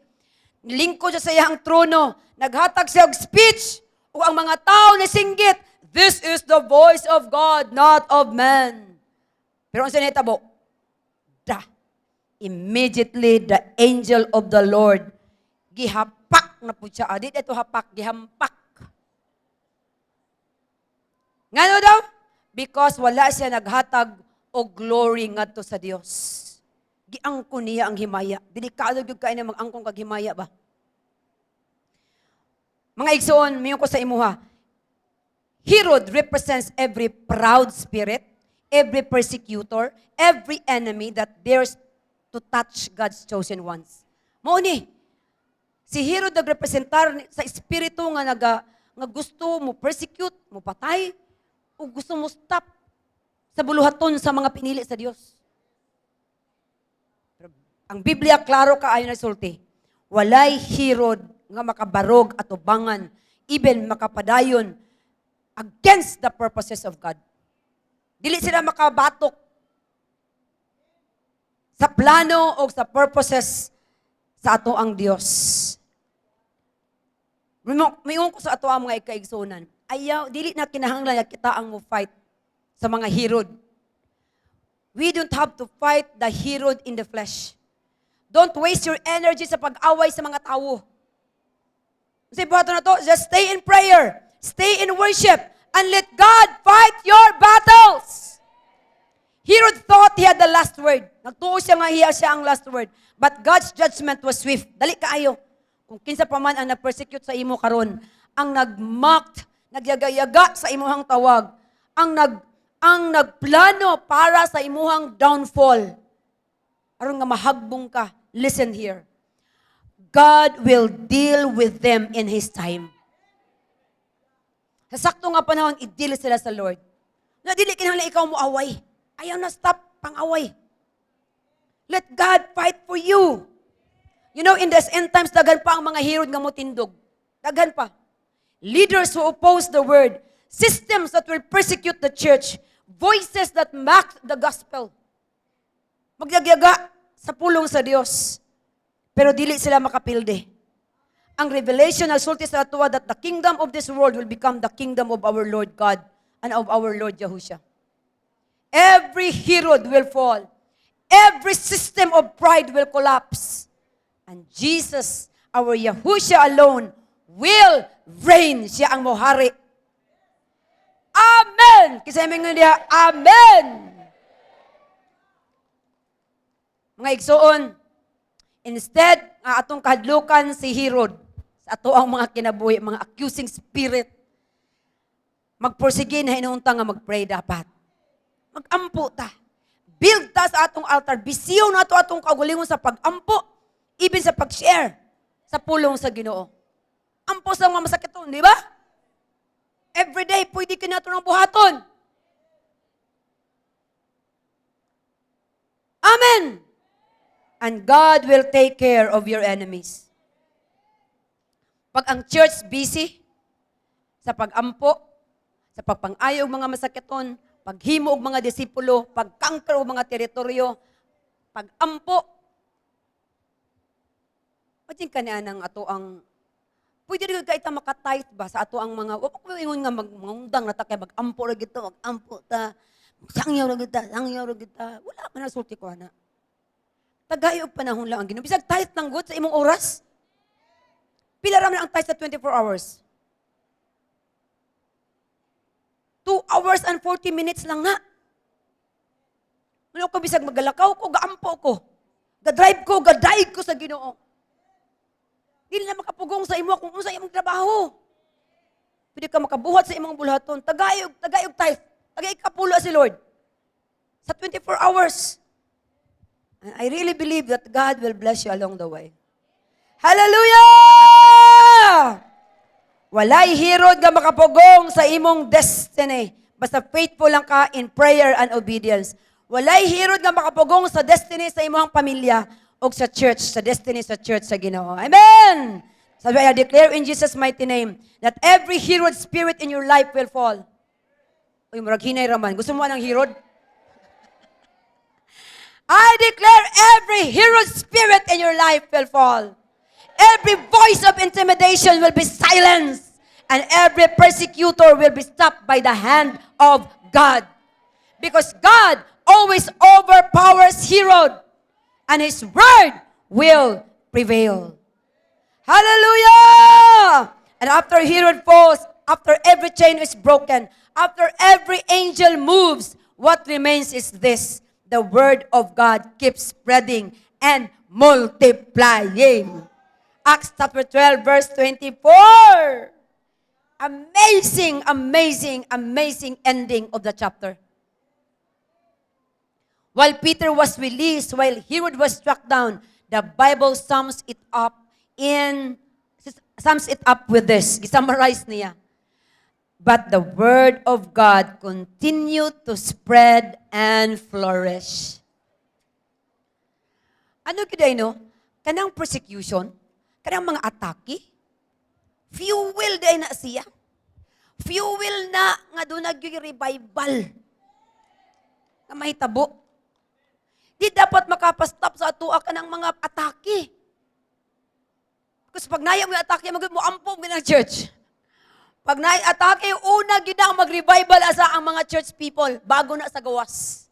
Lingkod siya sa iyang trono, naghatag siya og speech, ug ang mga tao nasinggit, this is the voice of God, not of man. Pero ang sinitabo, immediately the angel of the Lord gihapak na po siya. Di ito hapak, gihampak. Ngano daw? Because wala siya naghatag o glory ngadto sa Dios. Giangko niya ang himaya. Delikado gyud kay na mag-angkon kag himaya ba? Mga igsoon, miyo ko sa imuha. Herod represents every proud spirit, every persecutor, every enemy that dares to touch God's chosen ones. Mao ni, si Herod nagrepresentar sa espiritu nga gusto mo persecute, mo patay, o gusto mo stop sa buluhaton sa mga pinili sa Dios. Ang Biblia klaro kaayo na sulti. Walay Herod nga makabarog at ubangan, even makapadayon against the purposes of God. Dili sila makabatok sa plano o sa purposes sa ato ang Dios. Mayroon ko sa ato ang mga ikaigsunan. Ayaw, dili na kinahanglan kita ang mo fight sa mga Herod. We don't have to fight the Herod in the flesh. Don't waste your energy sa pag-away sa mga tao. Kasi buhato na to, just stay in prayer, stay in worship, and let God fight your battles. Herod thought he had the last word. Nagtuo siya nga siya ang last word. But God's judgment was swift. Dali kaayo. Kung kinsa pa man ang nag-persecute sa imo karon, ang nag-mocked, nagyaga-yaga sa imuhang tawag, ang nagplano para sa imuhang downfall, aron nga mahagbong ka, listen here. God will deal with them in His time. Sa sakto nga panahon, i-deal sila sa Lord. Na dili kinahanglan ikaw mo away. Ayaw na stop pang away. Let God fight for you. You know, in this end times, daghan pa ang mga Herod nga motindog. Daghan pa. Leaders who oppose the word. Systems that will persecute the church. Voices that mock the gospel. Magyagyaga sa pulong sa Dios. Pero dili sila makapilde. Ang revelation nagsulti sa atuwa that the kingdom of this world will become the kingdom of our Lord God and of our Lord Yahushua. Every Herod will fall. Every system of pride will collapse. And Jesus, our Yahushua alone, will reign. Siya ang mohari. Amen! Kasi nga niya, Amen! Mga igsoon, instead, atong kahadlukan si Herod, sa ato ang mga kinabuhi, mga accusing spirit, magporsige na hinuunta nga mag-pray dapat. Mag-ampo ta. Build ta sa atong altar. Bisiyo na ito atong kagulingon sa pag-ampo, even sa pag-share sa pulong sa Ginoo. Ampo sa mga masakiton, di ba? Everyday, pwede ka na ito ng buhaton. Amen! And God will take care of your enemies. Pag ang church busy sa pag-ampo, sa pagpang-ayaw mga masakiton, paghimo og mga disipulo, pag-conquer og mga teritoryo, pag-ampo, pating ka na ng ato ang, pwede rin ka ita makatayt ba sa ato ang mga, wapag ko ingon nga mangundang na ta kay mag-ampo rin gito, mag-ampo ta, sangyaw rin kita, wala man na sulti ko na. Tagayog panahon lang ang Ginoo. Bisag tayt lang gud sa imong oras. Pila ra man ang tayt sa 24 hours? 2 hours and 40 minutes lang nga. Ano ko bisag magalakaw ko, gaampo ko. Ga-drive ko, ga-dive ko sa Ginoo. Dili na makapugong sa imo kung unsa imong trabaho. Pwede ka makabuhat sa imong bulhaton. Tagayog tayt. Tagay kapulo si Lord. Sa 24 hours. And I really believe that God will bless you along the way. Hallelujah! Walay Herod nga makapugong sa imong destiny. Basta faithful lang ka in prayer and obedience. Walay Herod nga makapugong sa destiny sa imong pamilya o sa church, sa destiny sa church sa Ginoo. Amen! So I declare in Jesus' mighty name that every Herod spirit in your life will fall. Uy, murag hinay raman. Gusto mo ng Herod? I declare every Herod spirit in your life will fall. Every voice of intimidation will be silenced. And every persecutor will be stopped by the hand of God. Because God always overpowers Herod. And His word will prevail. Hallelujah! And after Herod falls, after every chain is broken, after every angel moves, what remains is this. The word of God keeps spreading and multiplying. Acts chapter 12, verse 24. Amazing, amazing, amazing ending of the chapter. While Peter was released, while Herod was struck down, the Bible sums it up with this. Summarize niya. But the word of God continued to spread and flourish. Ano kiday no? Kanang persecution, kanang mga atake, fuel day na siya. Fuel na nga doon nag-revival. Nga mahitabo. Di dapat makapastop sa atua ka ng mga atake. Kasi pag naya mo yung atake, mag-muampog ng church. Pag nai-atake, una gid ang mag-revival asa ang mga church people bago na sa gawas.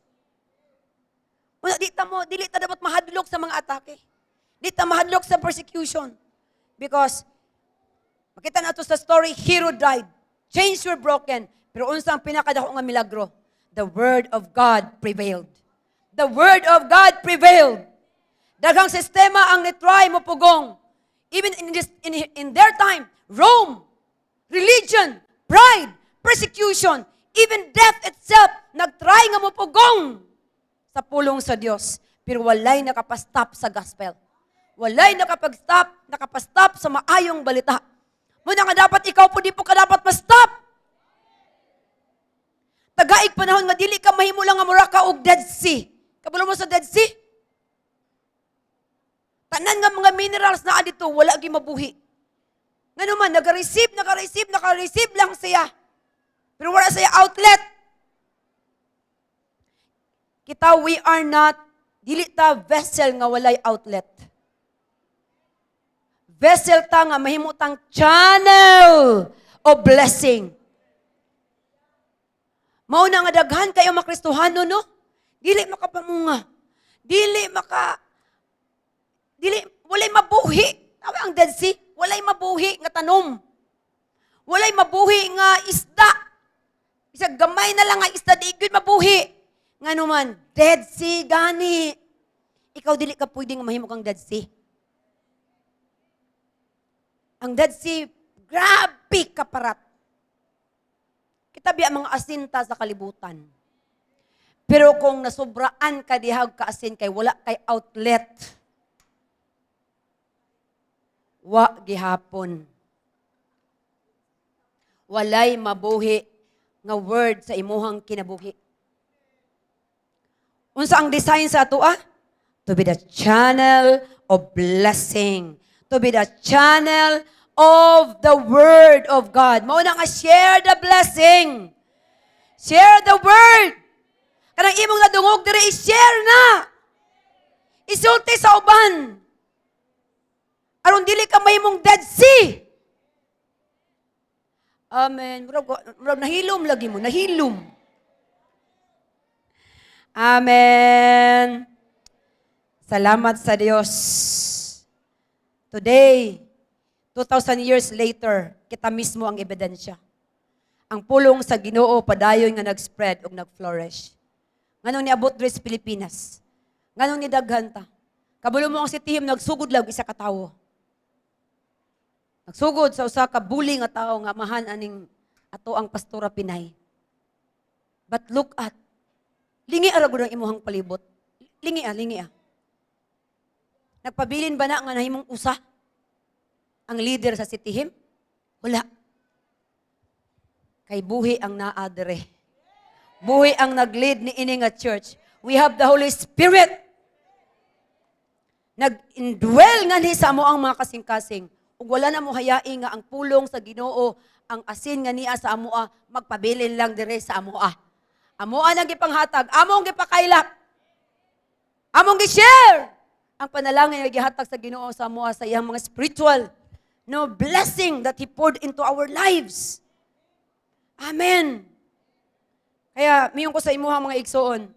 Una, dili ta dapat mahadlok sa mga atake. Di ta mahadlok sa persecution. Because, makita nato sa story, Herod died. Chains were broken. Pero unsa ang pinakadako nga milagro? The word of God prevailed. The word of God prevailed. Daghang sistema ang nitry mo pugong. Even in their time, Rome, religion, pride, persecution, even death itself, nagtry nga mo pugong sa pulong sa Dios. Pero walay nakapastop sa gospel. Walay nakapastop sa maayong balita. Muna nga dapat ikaw po di po ka dapat ma-stop. Tagaig panahon nga dili ka mahimo lang nga mura ka og Dead Sea. Kabalo mo sa Dead Sea? Tanan nga mga minerals na dito, wala gi mabuhi. Nga naman, naka-receive lang siya. Pero wala siya outlet. Kita, we are not, dili ta vessel nga walay outlet. Vessel ta nga mahimutang channel of blessing. Mao na nga daghan kayo mga Kristohano, no? Dili makapamunga. Walay mabuhi. Tawa ang Dead Sea, walay mabuhi nga tanom. Walay mabuhi nga isda. Isa gamay na lang nga isda, di gyud mabuhi. Nga naman, Dead Sea gani. Ikaw dili ka pwedeng mahimo kang Dead Sea. Ang Dead Sea, grabe kaparat. Kita biya mga asinta sa kalibutan. Pero kung nasubraan ka dihag ka asin kay wala kay outlet, wa gihapon. Walay mabuhi nga word sa imuhang kinabuhi. Unsa ang design sa ato To be the channel of blessing. To be the channel of the word of God. Mao na nga share the blessing. Share the word. Kanang imong nadungog diri i-share na. Isulti sa uban. Aron dili ka mahimong Dead Sea. Amen. Murag nahilom lagi mo, nahilom. Amen. Salamat sa Dios. Today, 2,000 years later, kita mismo ang ebidensya. Ang pulong sa Ginoo padayon nga nag-spread ug nag-flourish. Nganong niabot diri sa Pilipinas? Nganong ni daghan ta? Kabalo mo ang sitihim nagsugod lang isa ka tawo. Nagsugod sa usa ka bully nga tawo nga mahan aning ato ang pastora Pinay. But look at, lingi ara gud ang imuhang palibot. Lingi. Nagpabilin ba na nga nahimong usa ang leader sa sitihim? Wala. Kay buhi ang naadre. Buhi ang nag-lead ni ini nga church. We have the Holy Spirit. Nag-indwell nga ni sa amo ang mga kasing-kasing. Ug wala na mo hayain nga ang pulong sa Ginoo, ang asin nga niya sa amoa, magpabilin lang dire sa amoa. Amoa nang gipanghatag, among gipakailap. Among gi-share. Ang panalangin nga gihatag sa Ginoo sa amoa sa iyang mga spiritual blessing that He poured into our lives. Amen. Kaya, miyon ko sa imuhang mga igsoon,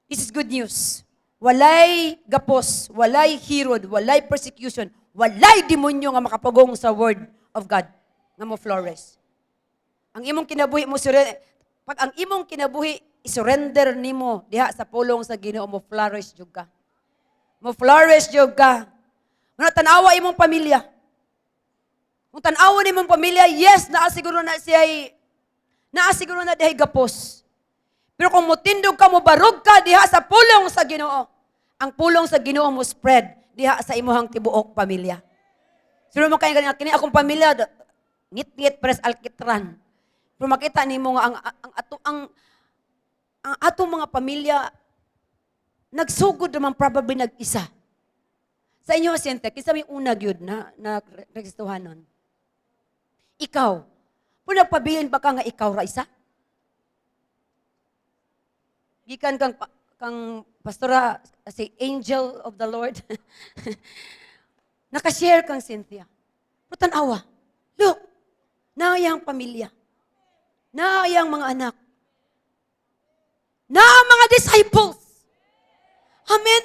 this is good news. Walay gapos, walay hirod, walay persecution, walay demonyo nga makapagong sa word of God nga mo flourish. Ang imong kinabuhi mo pag ang imong kinabuhi isurrender nimo diha sa pulong sa Ginoo mo flourish jud ka. Mo flourish jud ka. Muna tanawa imong pamilya. Kung tanawa nimong pamilya, yes, naasiguro na dihay gapos. Pero kung mutindog ka, mubarog ka diha sa pulong sa Ginoo, ang pulong sa Ginoo mo spread diha sa imuhang tibuok pamilya. Sino mo kayo kini akong pamilya, ngit-ngit pres alkitran. Pero makita nimo nga ang atong mga pamilya nagsugod naman probably nag-isa. Sa inyo Sintek, isa may una gyud na Kristohanon. Ikaw, kung nagpabilin ba ka nga ikaw ra isa? Gikan kang pastora si angel of the Lord. Nakashare kang Cynthia. Pero tanawa, look, naayang pamilya, naayang mga anak, na mga disciples. Amen.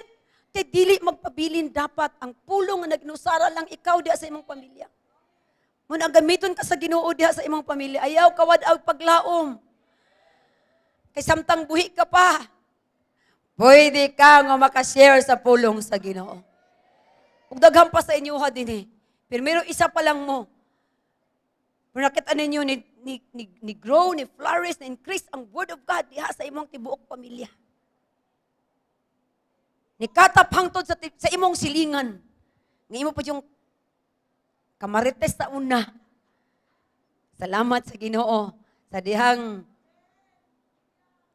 Kaya dili magpabilin dapat ang pulong nga nagnusara lang ikaw diha sa imong pamilya. Mo nagamiton ka sa Ginoo diha sa imong pamilya, ayaw kawad-aw paglaom. Kay samtang buhi ka pa, pwede ka nga makashare sa pulong sa Ginoo. Ug daghan pa sa inyo ha dinhi. Pero meron isa pa lang mo. Kung nakita ninyo ni grow, ni flourish, ni increase ang word of God diha sa imong tibuok pamilya. Ni katap hangtod sa imong silingan. Nga imo pa yung kamarites sa una. Salamat sa Ginoo sa dihang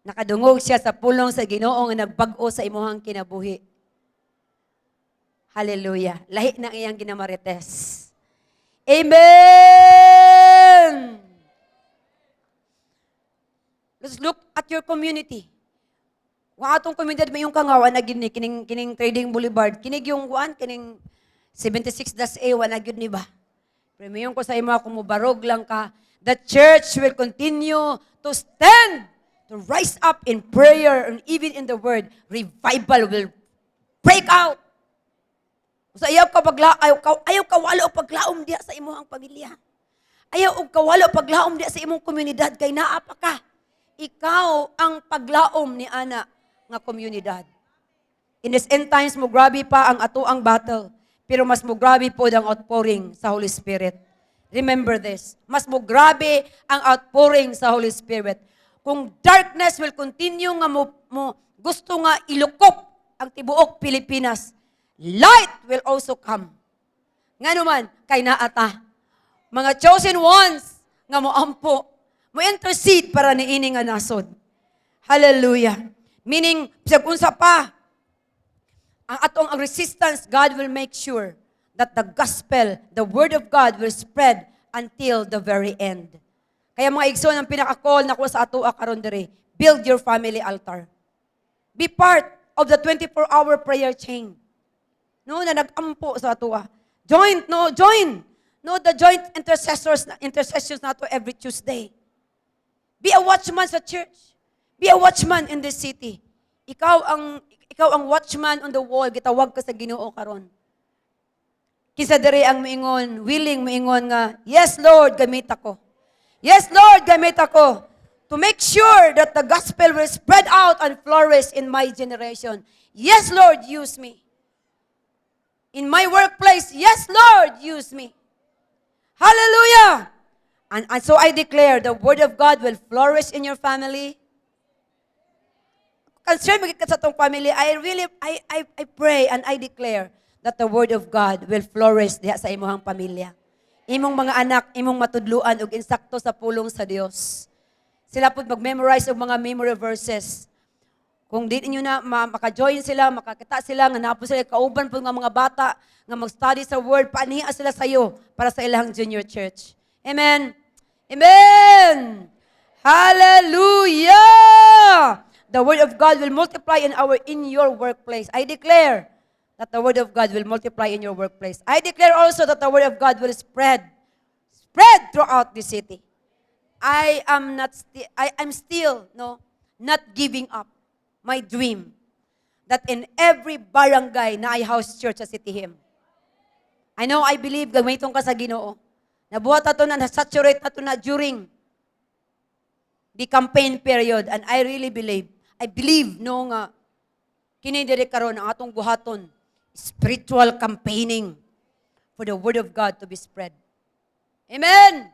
nakadungog siya sa pulong sa Ginoo nga nagbag-o sa imuhang kinabuhi. Hallelujah. Lahi ng iyang ginamarites. Amen! Let's look at your community. Kung atong komunidad may yung kangawa na gini, kining Trading Boulevard, kinig yung kuan, kining 76-A, wala gyud ni ba? Premium ko sa imo, kung mubarog lang ka, the church will continue to stand, to rise up in prayer, and even in the word, revival will break out. So ayaw ka wala o paglaom diya sa imong pamilya. Ayaw og kawala o paglaom diya sa imong komunidad kay naa pa ka. Ikaw ang paglaom ni ana nga komunidad. In this end times mo grabe pa ang ato ang battle, pero mas mo grabe po ang outpouring sa Holy Spirit. Remember this. Mas mo grabe ang outpouring sa Holy Spirit. Kung darkness will continue nga mo gusto nga ilukop ang tibuok Pilipinas, light will also come. Nga naman, kay naata. Mga chosen ones nga moampo, mo intercede para niini nga nasod. Hallelujah. Meaning, unsa pa, ang atong resistance, God will make sure that the gospel, the word of God will spread until the very end. Kaya mga igsoon, ang pinaka-call na ko sa ato karon diri, build your family altar. Be part of the 24-hour prayer chain. No, na nag-ampo sa ato. Join. No, the joint intercessions na to every Tuesday. Be a watchman sa church. Be a watchman in this city. Ikaw ang watchman on the wall, gitawag ka sa Ginoo karon. Kisa diri ang willing moingon nga, yes Lord, gamit ako. Yes Lord, gamit ako. To make sure that the gospel will spread out and flourish in my generation. Yes Lord, use me. In my workplace, yes Lord, use me. Hallelujah! And so I declare, the word of God will flourish in your family. Concern magiging sa itong family, I pray and I declare that the word of God will flourish diha sa imong pamilya. Imong mga anak, imong matudluan og insakto sa pulong sa Dios. Sila pud mag-memorize og mga memory verses. Kung di niyo na maka-join sila, makakita sila nga napo sila kauban pud nga mga bata nga mag-study sa word, paaniha sila sayo para sa ilang junior church. Amen. Amen. Hallelujah. The word of God will multiply in your workplace. I declare that the word of God will multiply in your workplace. I declare also that the word of God will spread throughout the city. I'm still not giving up my dream that in every barangay na ay house church sa City Hymn. I know, I believe, gamiton ka sa Ginoo. Nabuhat ato na, saturate ato na during the campaign period. And I really believe, nga, kinidiri karon ang atong buhaton, spiritual campaigning for the word of God to be spread. Amen!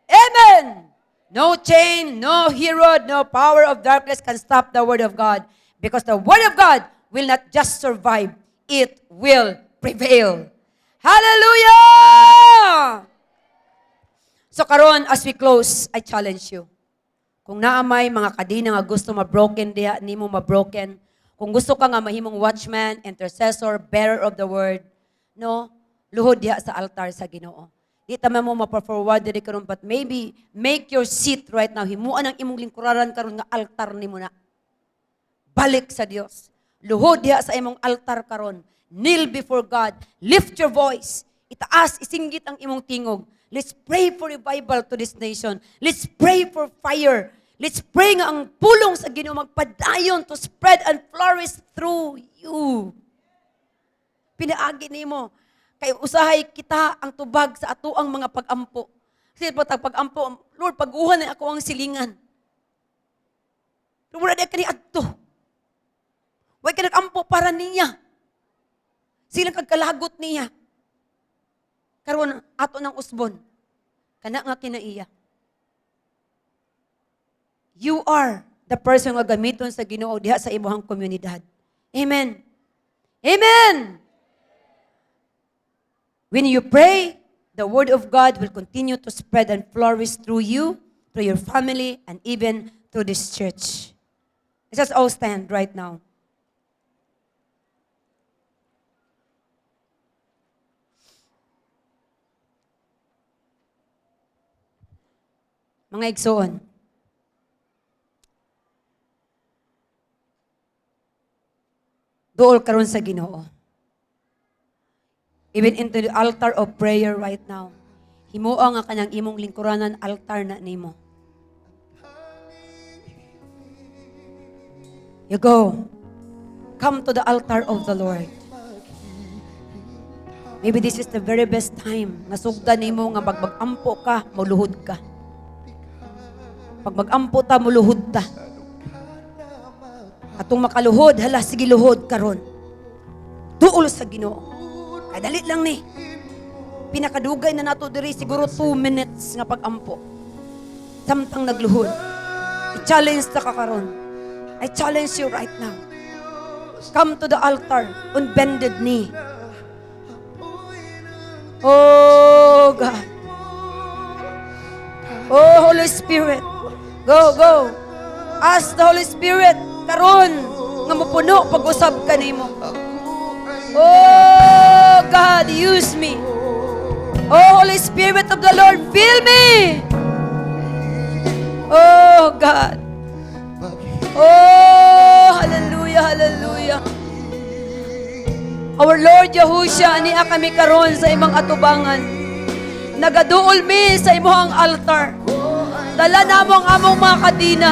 Amen! No chain, no hero, no power of darkness can stop the word of God. Because the word of God will not just survive, it will prevail. Hallelujah! So karon, as we close, I challenge you. Kung naamay mga kadina nga gusto ma-broken diha, nimo ma-broken. Kung gusto ka nga mahimong watchman, intercessor, bearer of the word, luhod diha sa altar sa Ginoo. Di tama mo mapa-forward diri karon, but maybe make your seat right now. Himuan ang imong lingkuraran karon nga altar nimo na. Balik sa Dios. Luhod diha sa imong altar karon. Kneel before God. Lift your voice. Itaas, isinggit ang imong tingog. Let's pray for revival to this nation. Let's pray for fire. Let's pray nga ang pulong sa Ginoo magpadayon to spread and flourish through you. Pinaagi nimo. Kay usahay kita ang tubag sa ato ang mga pag-ampo. Kasi pag-ampo, Lord, pag-uhan na ako ang silingan. Lumura na ka ni adto. Huwag ka nag-ampo para niya. Silang kagkalagot niya. Karon ato ng usbon. Kana nga kinaiya. You are the person nga gamiton sa Ginoo diha sa imong komunidad. Amen. Amen. When you pray, the word of God will continue to spread and flourish through you, through your family, and even through this church. Let's just all stand right now. Mga igsoon. Duol karon sa Ginoo. Even into the altar of prayer right now. Himuo nga kanang imong lingkuranan altar na nimo. You go. Come to the altar of the Lord. Maybe this is the very best time na sugdan nimo nga mag-ampo ka, muluhod ka. Pag mag-ampo ta, muluhod ta. Atong makaluhod, hala, sige luhod karon. Duol sa Ginoo. Ay, dali lang ni. Pinakadugay na nato diri siguro 2 minutes nga pag-ampo. Samtang nagluhod. I-challenge ta ka karon. I challenge you right now. Come to the altar on bended knee. Oh God. Oh Holy Spirit. Go, go. Ask the Holy Spirit karon nga mapuno pag-usab ka nimo. Oh God, use me. Oh Holy Spirit of the Lord, fill me. Oh God. Oh, hallelujah, hallelujah. Our Lord Yahushua, ania kami karon sa imong atubangan. Nagaduol mi sa imong altar. Dala namo ang among mga kadina.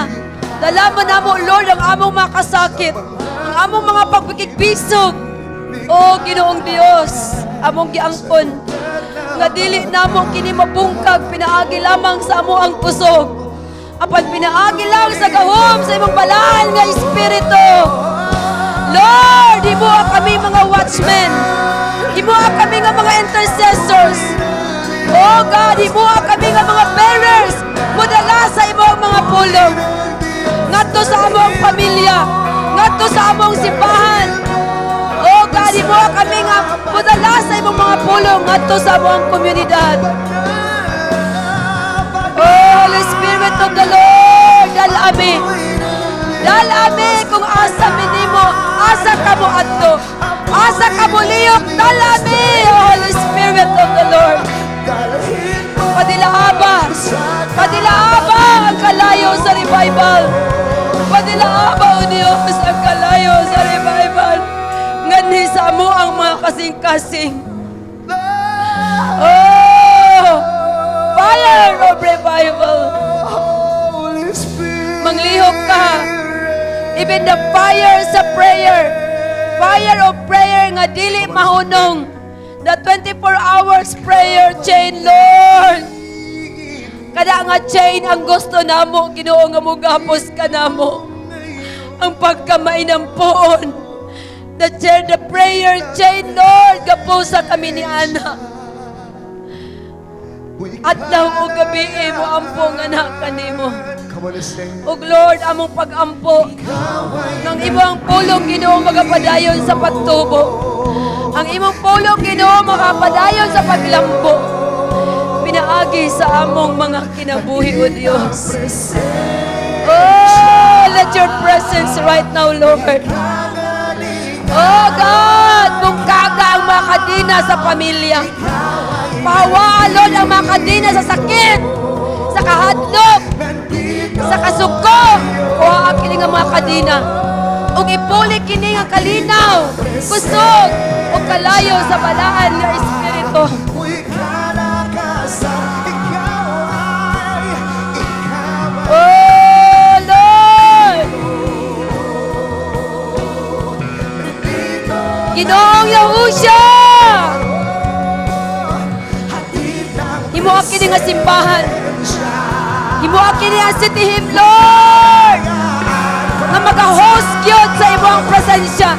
Dala man namo, Lord, ang among mga kasakit. Ang among mga pagbikigbisog. O Ginoong Dios, among giangkon. Nga dili namo kini mabungkag, pinaagi lamang sa amo ang kusog. Apan pinaagi lang sa gahom sa imong balaan nga Espiritu. Lord, himuha kami mga watchmen. Himuha kami nga mga intercessors. Oh God, himuha kami nga mga bearers. Mudala sa imong mga pulong. Ngadto sa among pamilya. Ngadto sa among simbahan. Oh God, himuha kami nga mudala sa imong mga pulong. Ngadto sa among komunidad. Oh Holy Spirit of the Lord, dalami. Dalami kung asa minimo, asa ka mo adto, asa ka mo liyok, dalami, oh Holy Spirit of the Lord. Padilaaba ang kalayo sa revival. Padilaaba, o Diyos, ang kalayo sa revival. Ngani sa mo ang mga kasing-kasing. Oh, fire of revival. Manglihok ka. Even the fire sa prayer. Fire of prayer nga dili mahunong. The 24 hours prayer chain, Lord. Kada nga chain ang gusto namo, Ginoo nga mugapos ka namo. Ang pagkamainampoon. The prayer chain, Lord, gapusa kami ni Ana. At daw o gabi mo ampong anak kanimo. O Lord, among pag-ampo ng imong pulong, Ginoo, magapadayon sa pagtubo. Ang imong pulong, Ginoo, magapadayon sa paglambo. Pinaagi sa among mga kinabuhi, O Diyos. Oh, let your presence right now, Lord. Oh God, bungkaga ang mga kadina sa pamilya. Pawalon ang mga kadina sa sakit, sa kahadlok, sa kasuko. Kuha ang kining mga kadina. Ug ipuli kini nga kalinaw, kusog, ug kalayo sa balaan nga Espiritu. Oh Lord! Ginoong Yahushua! Himuha kini nga simbahan. Himuha kini ang city hymn, Lord! Nga mag-host yun sa imong presensya.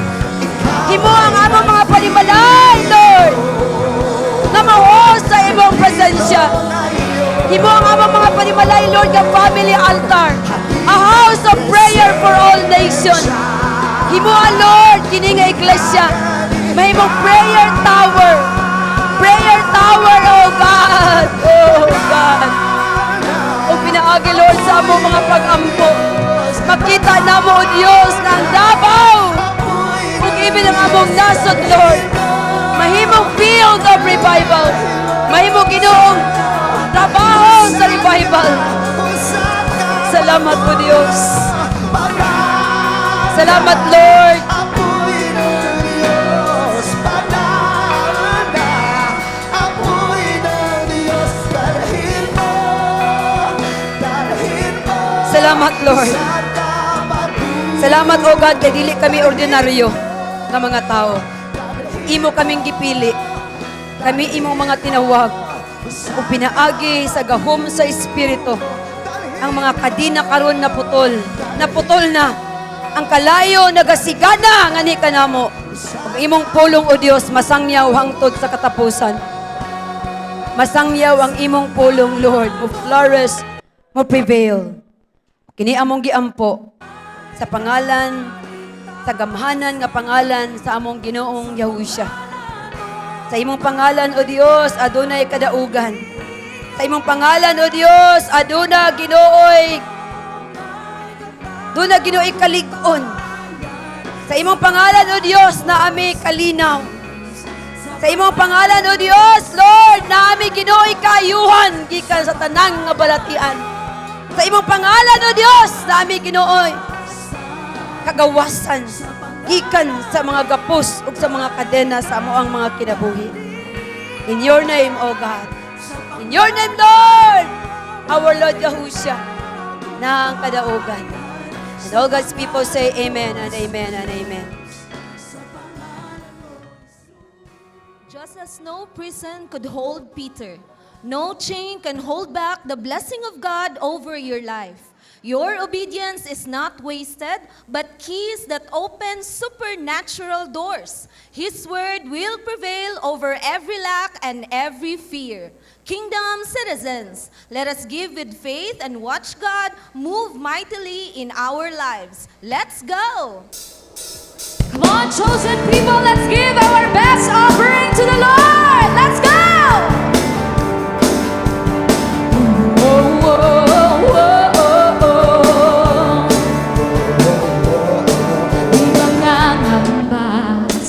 Himuha ang among mga panimalay, Lord! Nga ma-host sa imong presensya. Himuha ang among mga panimalay, Lord, nga family altar. A house of prayer for all nations. Himuha, Lord, kini nga iglesia. Mahimong prayer tower. Prayer tower, oh God! Oh God! O pinaagi, Lord, sa among mga pag-ampo. Makita na mo, O Diyos, na ang Davao. Kung ibig ang among nasod, Lord. Mahimong field of revival. Mahimong Ginoong trabaho sa revival. Salamat po Diyos. Salamat Lord. Apoy ng Diyos, panana. Apoy ng Diyos, dalhin mo. Salamat Lord. Salamat o God, kay dili kami ordinaryo nga mga tao. Imo kaming gipili. Kami imong mga tinawag. O pinaagi sa gahom sa Espiritu. Ang mga kadina karon na putol. Naputol na. Ang kalayo nagasigana nga ni kanamo. Ang imong pulong o Dios masangyaw hangtod sa katapusan. Masangyaw ang imong pulong Lord. Mo flourish, mo prevail. Kini among giampo sa pangalan, sa gamhanan nga pangalan sa among Ginoong Yahusha. Sa imong pangalan o Dios, adunay kadaugan. Sa imong pangalan o Dios, aduna Ginooy kalig-on. Sa imong pangalan o Dios, naami kalinaw. Sa imong pangalan o Dios, Lord, naami Ginooy kaayuhan gikan sa tanang nga balatian. Sa imong pangalan o Dios, naami Ginooy kagawasan gikan sa mga gapos ug sa mga kadena sa amo ang mga kinabuhi. In your name, O God. In your name, Lord, our Lord Yahushua, na ang kadaugan. And all God's people say amen and amen and amen. Just as no prison could hold Peter, no chain can hold back the blessing of God over your life. Your obedience is not wasted, but keys that open supernatural doors. His word will prevail over every lack and every fear. Kingdom citizens, let us give with faith and watch God move mightily in our lives. Let's go! Come on, chosen people, let's give our best offering to the Lord! Let's go!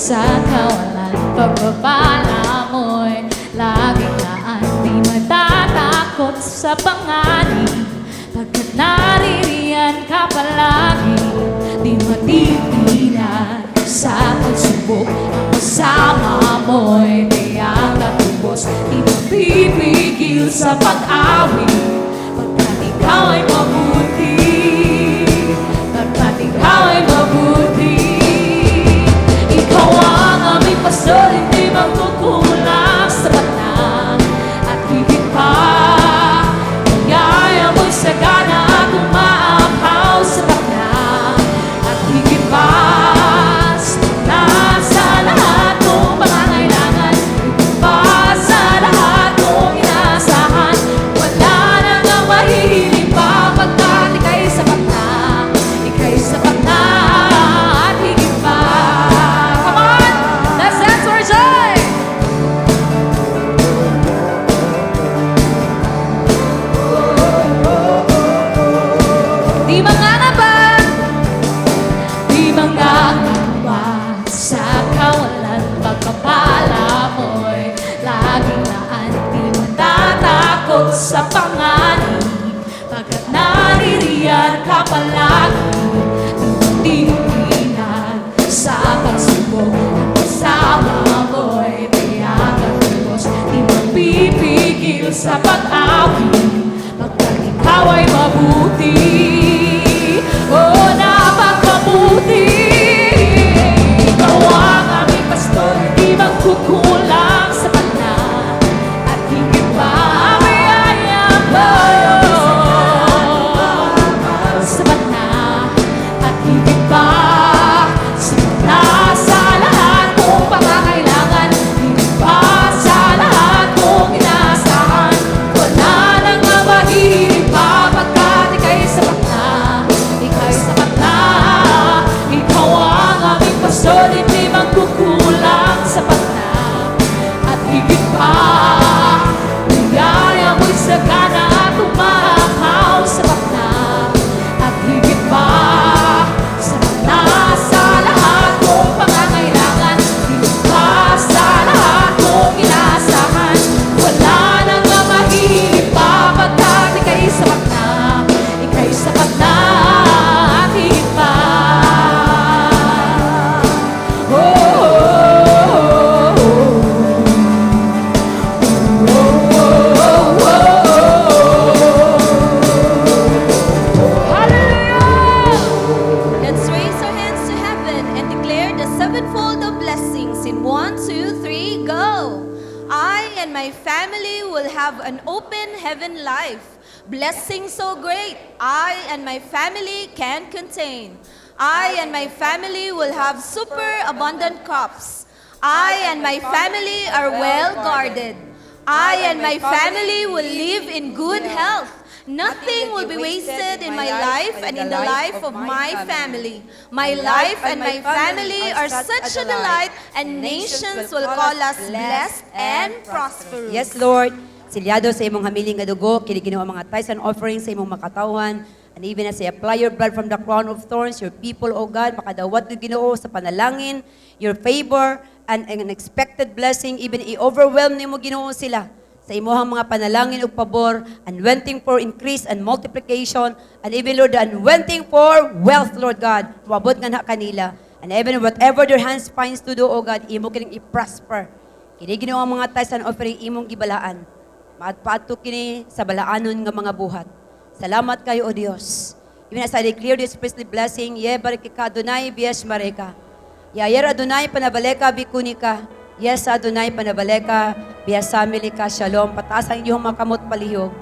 Sa kawalan, pagbabala mo'y laging naan. Di matatakot sa panganib, pagkat naririyan ka palagi. Di matitinag sa pagsubok, ang kasama mo'y tiyang natubos. Di mapipigil sa pag-awit, pagkat ikaw ay mabuti. Pagkat ikaw ay mabuti. Ikaw ang aming pastor, hindi magkukulang, sapat na at higit pa. Kaya mo'y sagana at umaapaw, sapat na at higit pa. Sapat na sa lahat kong pangangailangan, higit pa sa lahat kong inaasahan. Wala nang ang mahihiling pa, pagkat ika'y sapat na, ika'y sapat na at higit pa. Let's dance for joy! Di mangangamba, di mangangamba sa kawalan, pagkapala mo'y laging naan. Di matatakot sa panganib, pagkat naririyan ka palagi. Di matitinag sa pagsubok, ang kasama mo'y tiyang natubos. Di mapipigil sa pag-awit, pagkat ikaw ay mabuti. Oh, napakabuti. Ikaw ang aming pastor, di magkukulang, sapat na at higit pa. Mayayang bayo, sapat na at higit pa. Sapat na sa lahat kong pangangailangan, higit pa sa lahat kong inaasahan. Wala nang heaven life. Blessing so great, I and my family can contain. I and my family will have super abundant crops. I and my family are well guarded. I and my family will live in good health. Nothing will be wasted in my life and in the life of my family. My life and my family are such a delight, and nations will call us blessed and prosperous. Yes, Lord. Silyado sa imong hamiling nga dugo, kini Ginoo ang mga tithes and offerings sa imong makatawan. And even as I apply your blood from the crown of thorns, your people, O God, makadawat ng Ginoo sa panalangin, your favor, and an expected blessing, even i-overwhelm nimo Ginoo sila sa imuhang mga panalangin ug pabor, and waiting for increase and multiplication, and even, Lord, and waiting for wealth, Lord God, tuabot nga na kanila. And even whatever their hands finds to do, O God, imo kining i-prosper. Kini Ginoo ang mga tithes and offering imong gibalaan. Maadpaadto kini sa balaanon nga mga buhat. Salamat kayo, O Dios. Even as I declare this priestly blessing, ye barikika Adonai bias mareka. Yayer Adonai panabaleka bikunika. Yes, Adonai panabaleka bias samilika shalom. Pataas ang iyong makamot palihog.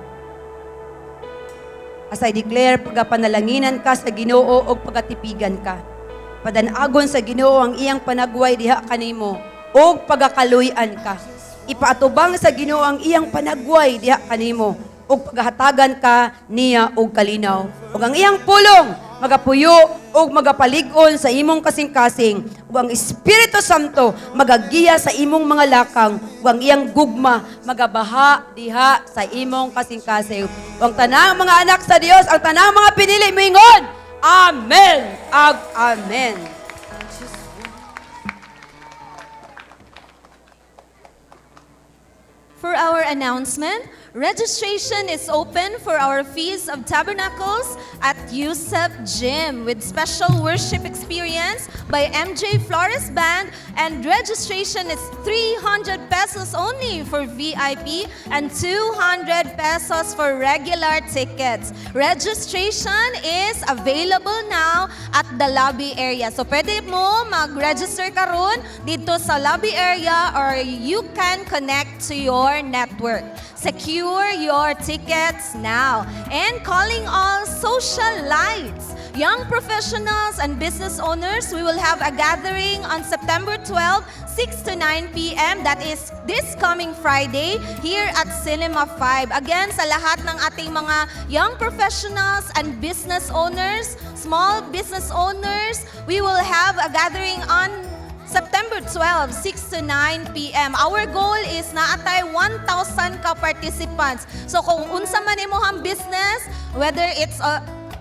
As I declare, pagapanalanginan ka sa Ginoo o pagatipigan ka. Padanagon sa Ginoo ang iyang panagway diha kanimo o pagakaluyan ka. Ipaatubang sa Ginoo ang iyang panagway diha kanimo ug paghatagan ka niya og kalinaw. Ug ang iyang pulong magapuyo ug magapalig-on sa imong kasing-kasing. Ug ang Espiritu Santo magagiya sa imong mga lakang. Ug ang iyang gugma magabaha diha sa imong kasing-kasing. Ug ang tanang mga anak sa Dios, ang tanang mga pinili moingon, Amen ag Amen. For our announcement, registration is open for our Feast of Tabernacles at Yusuf Gym with special worship experience by MJ Flores Band, and registration is 300 pesos only for VIP and 200 pesos for regular tickets. Registration is available now at the lobby area. So pwede mo mag-register karon dito sa lobby area, or you can connect to your network. Secure your tickets now. And calling all socialites, young professionals and business owners, we will have a gathering on September 12, 6 to 9 p.m. That is this coming Friday here at Cinema 5. Again, sa lahat ng ating mga young professionals and business owners, small business owners, we will have a gathering on September 12, 6 to 9 p.m. Our goal is naatay 1,000 ka-participants. So kung unsa man imong business, whether it's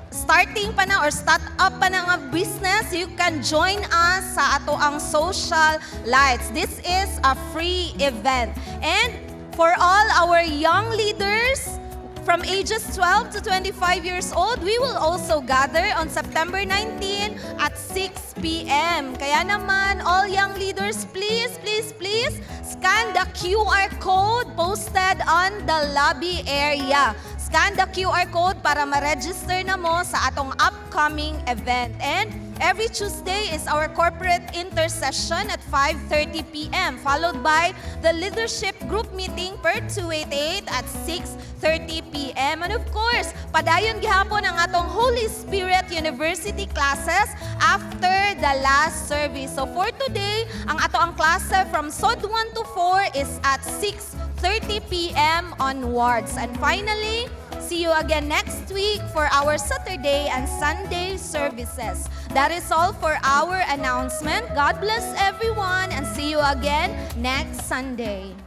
starting pa na or start up pa na nga business, you can join us sa ato ang social lights. This is a free event. And for all our young leaders, from ages 12 to 25 years old, we will also gather on September 19 at 6 p.m. Kaya naman, all young leaders, please, please, please, scan the QR code posted on the lobby area. Scan the QR code para ma-register na mo sa atong upcoming event. And every Tuesday is our corporate intercession at 5:30 p.m. followed by the leadership group meeting per 288 at 6:30 p.m. And of course, padayon gihapon ang atong Holy Spirit University classes after the last service. So for today, ang ato ang klase from SOD 1 to 4 is at 6:30 p.m. onwards. And finally, see you again next week for our Saturday and Sunday services. That is all for our announcement. God bless everyone and see you again next Sunday.